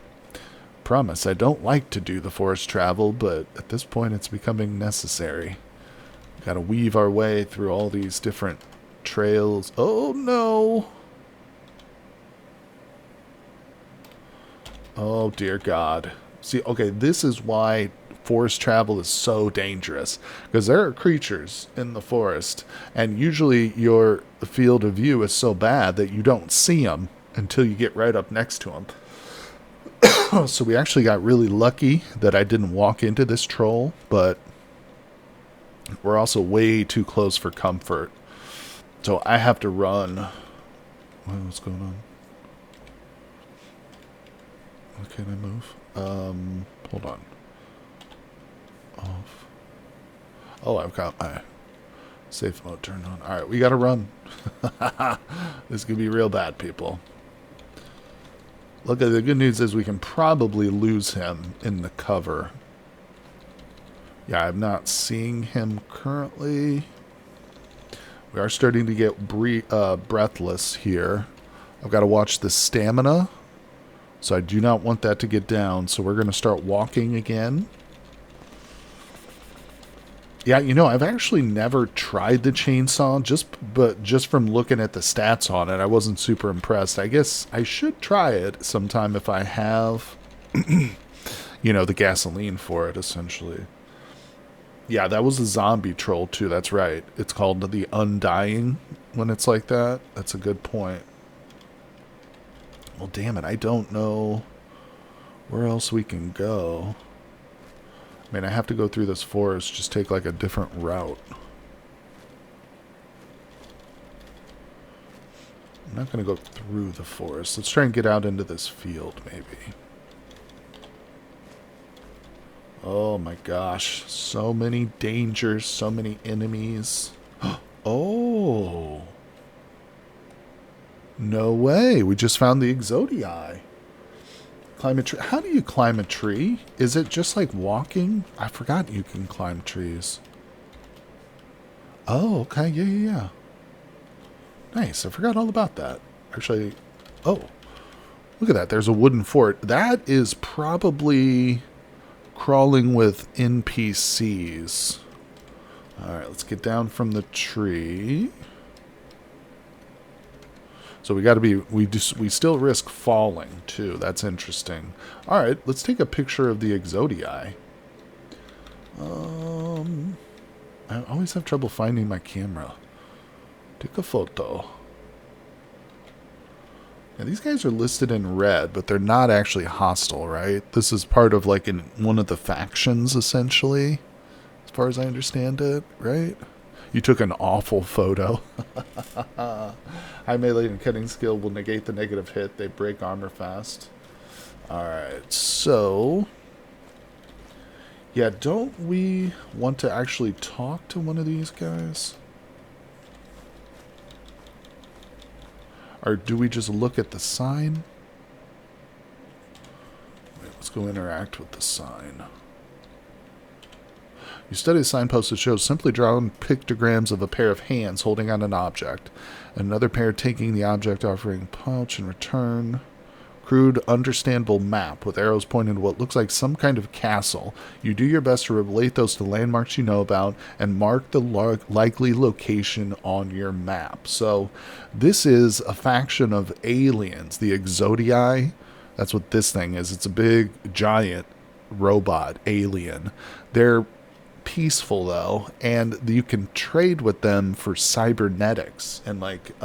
[SPEAKER 1] Promise, I don't like to do the forest travel, but at this point it's becoming necessary. Gotta weave our way through all these different trails. Oh no! Oh dear God. See, okay, this is why forest travel is so dangerous. Because there are creatures in the forest, and usually your field of view is so bad that you don't see them until you get right up next to them. So we actually got really lucky that I didn't walk into this troll, but we're also way too close for comfort. So I have to run. What's going on? What can I move? Hold on. Off. Oh, I've got my safe mode turned on. Alright, we gotta run. This could be real bad, people. Look, the good news is we can probably lose him in the cover. Yeah, I'm not seeing him currently. We are starting to get breathless here. I've got to watch the stamina. So I do not want that to get down. So we're going to start walking again. Yeah, you know, I've actually never tried the chainsaw, but just from looking at the stats on it, I wasn't super impressed. I guess I should try it sometime if I have, you know, the gasoline for it, essentially. Yeah, that was a zombie troll, too. That's right. It's called the Undying when it's like that. That's a good point. Well, damn it. I don't know where else we can go. I mean, I have to go through this forest. Just take, like, a different route. I'm not going to go through the forest. Let's try and get out into this field, maybe. Oh my gosh. So many dangers, so many enemies. Oh. No way. We just found the Exodi. Climb a tree. How do you climb a tree? Is it just like walking? I forgot you can climb trees. Oh, okay. Yeah, yeah, yeah. Nice. I forgot all about that. Actually, oh. Look at that. There's a wooden fort. That is probably crawling with NPCs. Alright, let's get down from the tree. So we got to be, we still risk falling too. That's interesting. Alright, let's take a picture of the Exodi. I always have trouble finding my camera. Take a photo. Now, these guys are listed in red, but they're not actually hostile, right? This is part of, like, one of the factions, essentially, as far as I understand it, right? You took an awful photo. High melee and cutting skill will negate the negative hit. They break armor fast. Alright, so... yeah, don't we want to actually talk to one of these guys? Or do we just look at the sign? Wait, let's go interact with the sign. You study the signpost that shows simply drawn pictograms of a pair of hands holding on an object. Another pair taking the object, offering pouch in return. Crude, understandable map with arrows pointing to what looks like some kind of castle. You do your best to relate those to landmarks you know about and mark the likely location on your map. So this is a faction of aliens, the Exodi. That's what this thing is. It's a big, giant robot alien. They're peaceful, though, and you can trade with them for cybernetics and, like,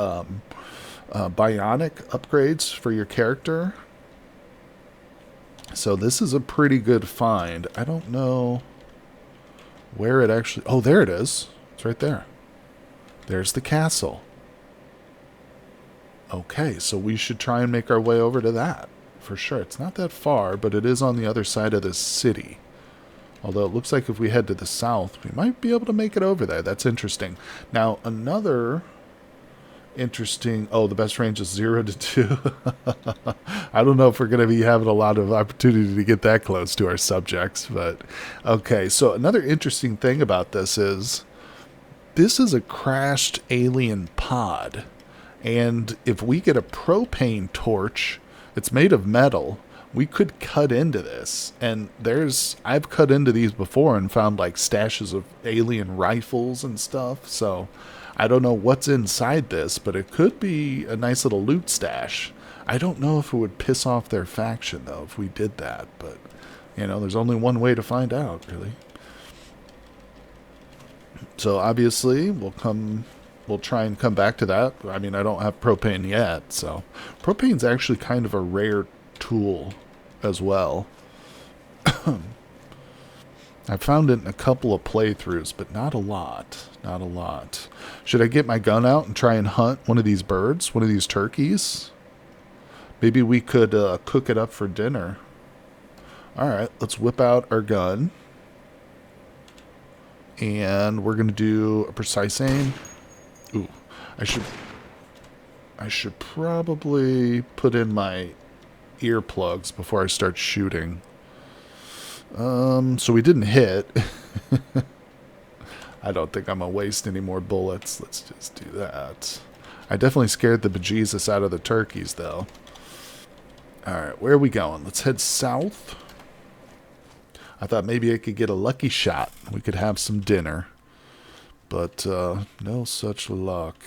[SPEAKER 1] bionic upgrades for your character. So this is a pretty good find. I don't know where it actually... oh, there it is. It's right there. There's the castle. Okay, so we should try and make our way over to that. For sure. It's not that far, but it is on the other side of the city. Although it looks like if we head to the south, we might be able to make it over there. That's interesting. Now, another... interesting... oh, the best range is 0 to 2. I don't know if we're going to be having a lot of opportunity to get that close to our subjects, but okay. So another interesting thing about this is a crashed alien pod, and if we get a propane torch, it's made of metal. We could cut into this, and I've cut into these before and found like stashes of alien rifles and stuff, so I don't know what's inside this, but it could be a nice little loot stash. I don't know if it would piss off their faction, though, if we did that, but, you know, there's only one way to find out, really. So, obviously, we'll try and come back to that. I mean, I don't have propane yet, so propane's actually kind of a rare tool as well. I found it in a couple of playthroughs, but not a lot. Not a lot. Should I get my gun out and try and hunt one of these birds? One of these turkeys? Maybe we could cook it up for dinner. Alright, let's whip out our gun. And we're going to do a precise aim. Ooh, I should probably put in my earplugs before I start shooting. So we didn't hit. I don't think I'm going to waste any more bullets. Let's just do that. I definitely scared the bejesus out of the turkeys, though. Alright, where are we going? Let's head south. I thought maybe I could get a lucky shot. We could have some dinner. But no such luck.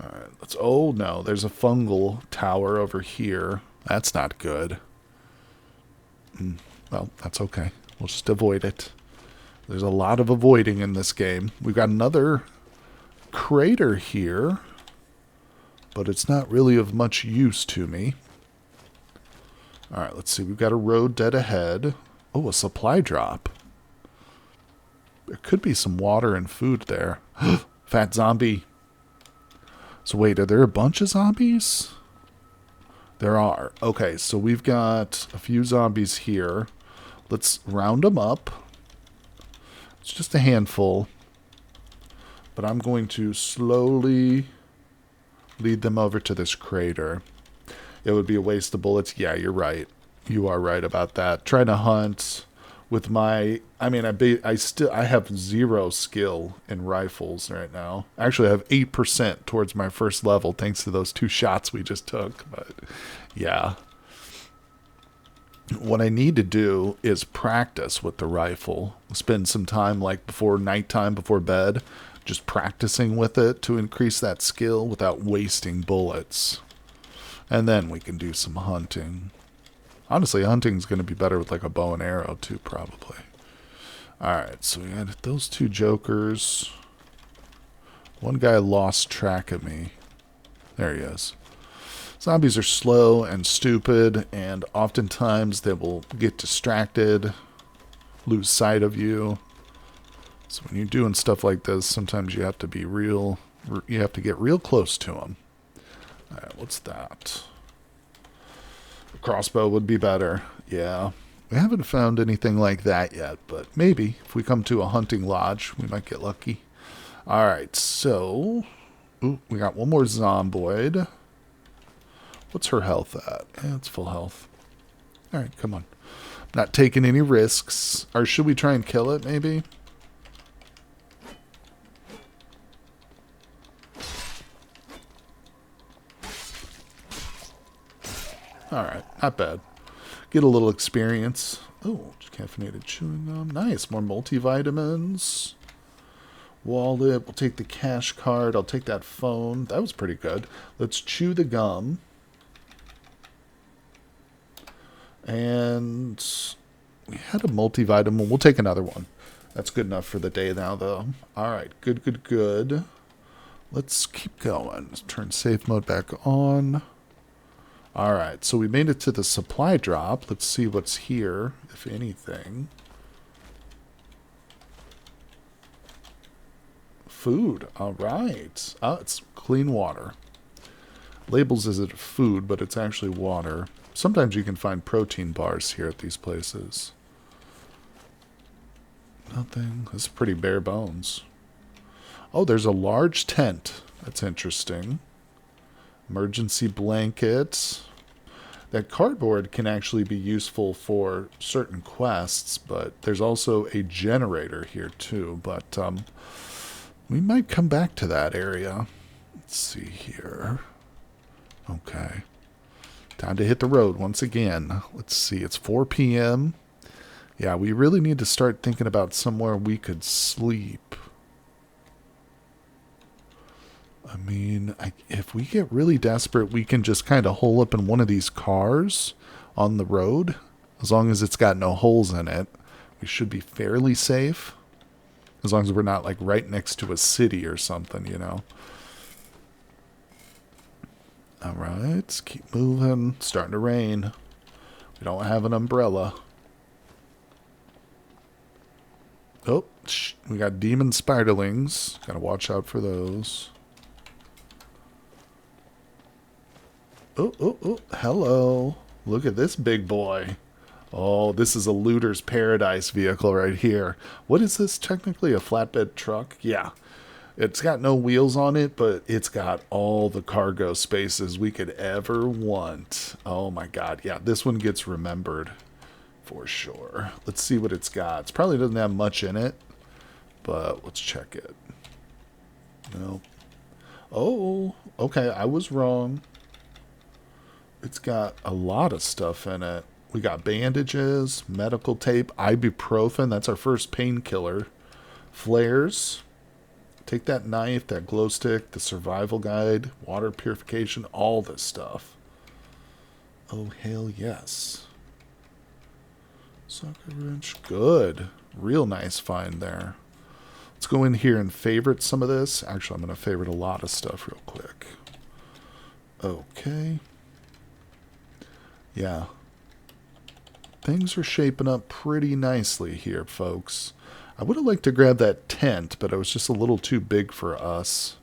[SPEAKER 1] Alright, let's... Oh, no. There's a fungal tower over here. That's not good. Well, that's okay. We'll just avoid it. There's a lot of avoiding in this game. We've got another crater here, but it's not really of much use to me. Alright, let's see. We've got a road dead ahead. Oh, a supply drop. There could be some water and food there. Fat zombie. So wait, are there a bunch of zombies? There are. Okay, so we've got a few zombies here. Let's round them up. It's just a handful. But I'm going to slowly lead them over to this crater. It would be a waste of bullets. Yeah, you're right. You are right about that. Trying to hunt with my... I mean, I have 0 skill in rifles right now. Actually, I have 8% towards my first level thanks to those 2 shots we just took. But, yeah. What I need to do is practice with the rifle. Spend some time, like, before nighttime, before bed, just practicing with it to increase that skill without wasting bullets. And then we can do some hunting. Honestly, hunting's going to be better with like a bow and arrow too, probably. Alright, so we got those 2 jokers. One guy lost track of me. There he is. Zombies are slow and stupid, and oftentimes they will get distracted, lose sight of you. So when you're doing stuff like this, sometimes you have to be real, you have to get real close to them. Alright, what's that? A crossbow would be better. Yeah. We haven't found anything like that yet, but maybe if we come to a hunting lodge, we might get lucky. Alright, so... Ooh, we got one more zomboid. What's her health at? Yeah, it's full health. Alright, come on. Not taking any risks. Or should we try and kill it, maybe? Alright, not bad. Get a little experience. Oh, caffeinated chewing gum. Nice, more multivitamins. Wallet, we'll take the cash card. I'll take that phone. That was pretty good. Let's chew the gum. And we had a multivitamin. We'll take another one. That's good enough for the day now, though. Alright, good, good, good. Let's keep going. Let's turn safe mode back on. Alright, so we made it to the supply drop. Let's see what's here, if anything. Food. Alright. Oh, it's clean water. Labels as it food, but it's actually water. Sometimes you can find protein bars here at these places. Nothing. This is pretty bare bones. Oh, there's a large tent. That's interesting. Emergency blankets. That cardboard can actually be useful for certain quests, but there's also a generator here too. But we might come back to that area. Let's see here. Okay. Time to hit the road once again. Let's see. It's 4 p.m. Yeah, we really need to start thinking about somewhere we could sleep. I mean, if we get really desperate, we can just kind of hole up in one of these cars on the road. As long as it's got no holes in it, we should be fairly safe. As long as we're not like right next to a city or something, you know. Alright, let's keep moving. It's starting to rain. We don't have an umbrella. Oh, we got demon spiderlings. Gotta watch out for those. Oh, hello. Look at this big boy. Oh, this is a looter's paradise vehicle right here. What is this technically? A flatbed truck? Yeah. It's got no wheels on it, but it's got all the cargo spaces we could ever want. Oh my god. Yeah, this one gets remembered for sure. Let's see what it's got. It probably doesn't have much in it, but let's check it. No. Oh, okay. I was wrong. It's got a lot of stuff in it. We got bandages, medical tape, ibuprofen. That's our first painkiller. Flares. Take that knife, that glow stick, the survival guide, water purification, all this stuff. Oh, hell yes. Socket wrench. Good. Real nice find there. Let's go in here and favorite some of this. Actually, I'm going to favorite a lot of stuff real quick. Okay. Yeah. Things are shaping up pretty nicely here, folks. I would have liked to grab that tent, but it was just a little too big for us.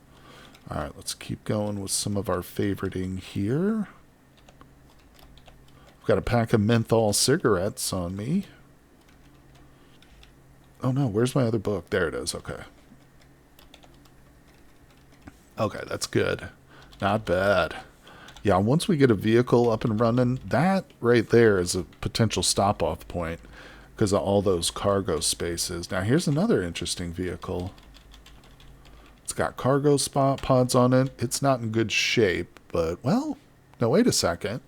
[SPEAKER 1] All right, let's keep going with some of our favoriting here. I've got a pack of menthol cigarettes on me. Oh no, where's my other book? There it is, okay. Okay, that's good. Not bad. Yeah, once we get a vehicle up and running, that right there is a potential stop-off point because of all those cargo spaces. Now, here's another interesting vehicle. It's got cargo spot pods on it. It's not in good shape, but, well, no, wait a second.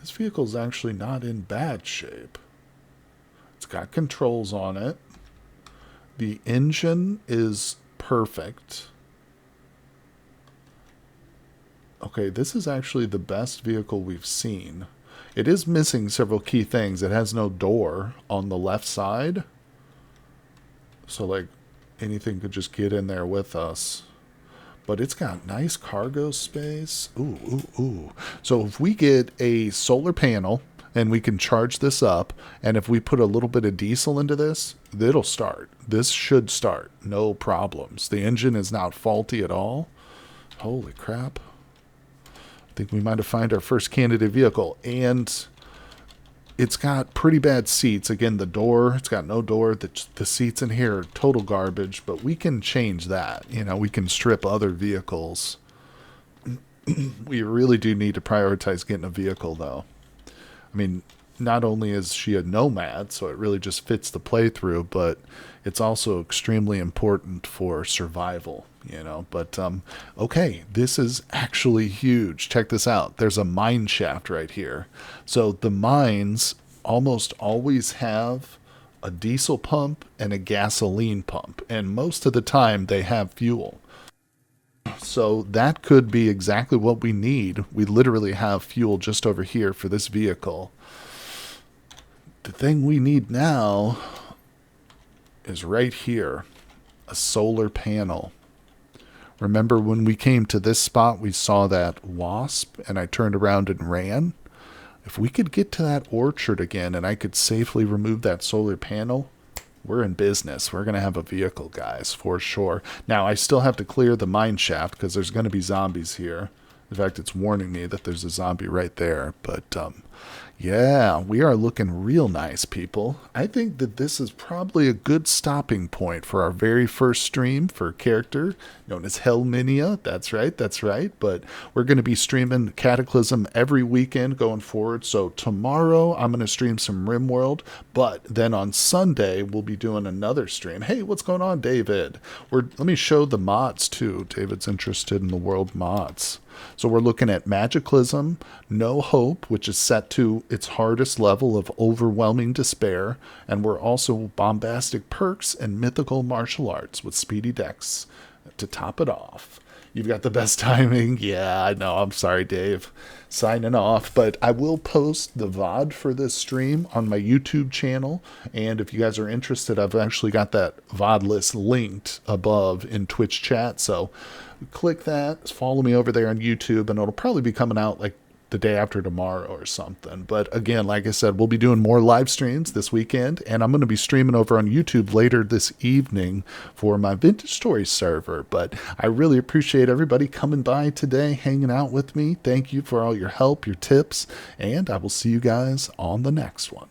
[SPEAKER 1] This vehicle's actually not in bad shape. It's got controls on it. The engine is perfect. Okay, this is actually the best vehicle we've seen. It is missing several key things. It has no door on the left side. So, like, anything could just get in there with us. But it's got nice cargo space. Ooh, ooh, ooh. So if we get a solar panel and we can charge this up, and if we put a little bit of diesel into this, it'll start. This should start. No problems. The engine is not faulty at all. Holy crap. I think we might have found our first candidate vehicle. And it's got pretty bad seats. Again, the door, it's got no door. The seats in here are total garbage, but we can change that. You know, we can strip other vehicles. We really do need to prioritize getting a vehicle, though. I mean, not only is she a nomad, so it really just fits the playthrough, but it's also extremely important for survival, you know. But, okay, this is actually huge. Check this out. There's a mine shaft right here. So the mines almost always have a diesel pump and a gasoline pump, and most of the time they have fuel. So that could be exactly what we need. We literally have fuel just over here for this vehicle. The thing we need now is right here, a solar panel. Remember when we came to this spot, we saw that wasp and I turned around and ran? If we could get to that orchard again and I could safely remove that solar panel, we're in business. We're going to have a vehicle, guys, for sure. Now, I still have to clear the mine shaft because there's going to be zombies here. In fact, it's warning me that there's a zombie right there. But, yeah, we are looking real nice, people. I think that this is probably a good stopping point for our very first stream for a character known as Hellminia. That's right, that's right. But we're going to be streaming Cataclysm every weekend going forward. So tomorrow I'm going to stream some RimWorld, but then on Sunday we'll be doing another stream. Hey, what's going on, David? Let me show the mods too. David's interested in the world mods. So we're looking at Magicalism, No Hope, which is set to its hardest level of overwhelming despair, and we're also Bombastic Perks and Mythical Martial Arts with Speedy Dex to top it off. You've got the best timing. Yeah, I know. I'm sorry, Dave. Signing off. But I will post the VOD for this stream on my YouTube channel. And if you guys are interested, I've actually got that VOD list linked above in Twitch chat. So click that. Follow me over there on YouTube. And it'll probably be coming out like the day after tomorrow or something. But again, like I said, we'll be doing more live streams this weekend, and I'm going to be streaming over on YouTube later this evening for my Vintage Stories server. But I really appreciate everybody coming by today, hanging out with me. Thank you for all your help, your tips, and I will see you guys on the next one.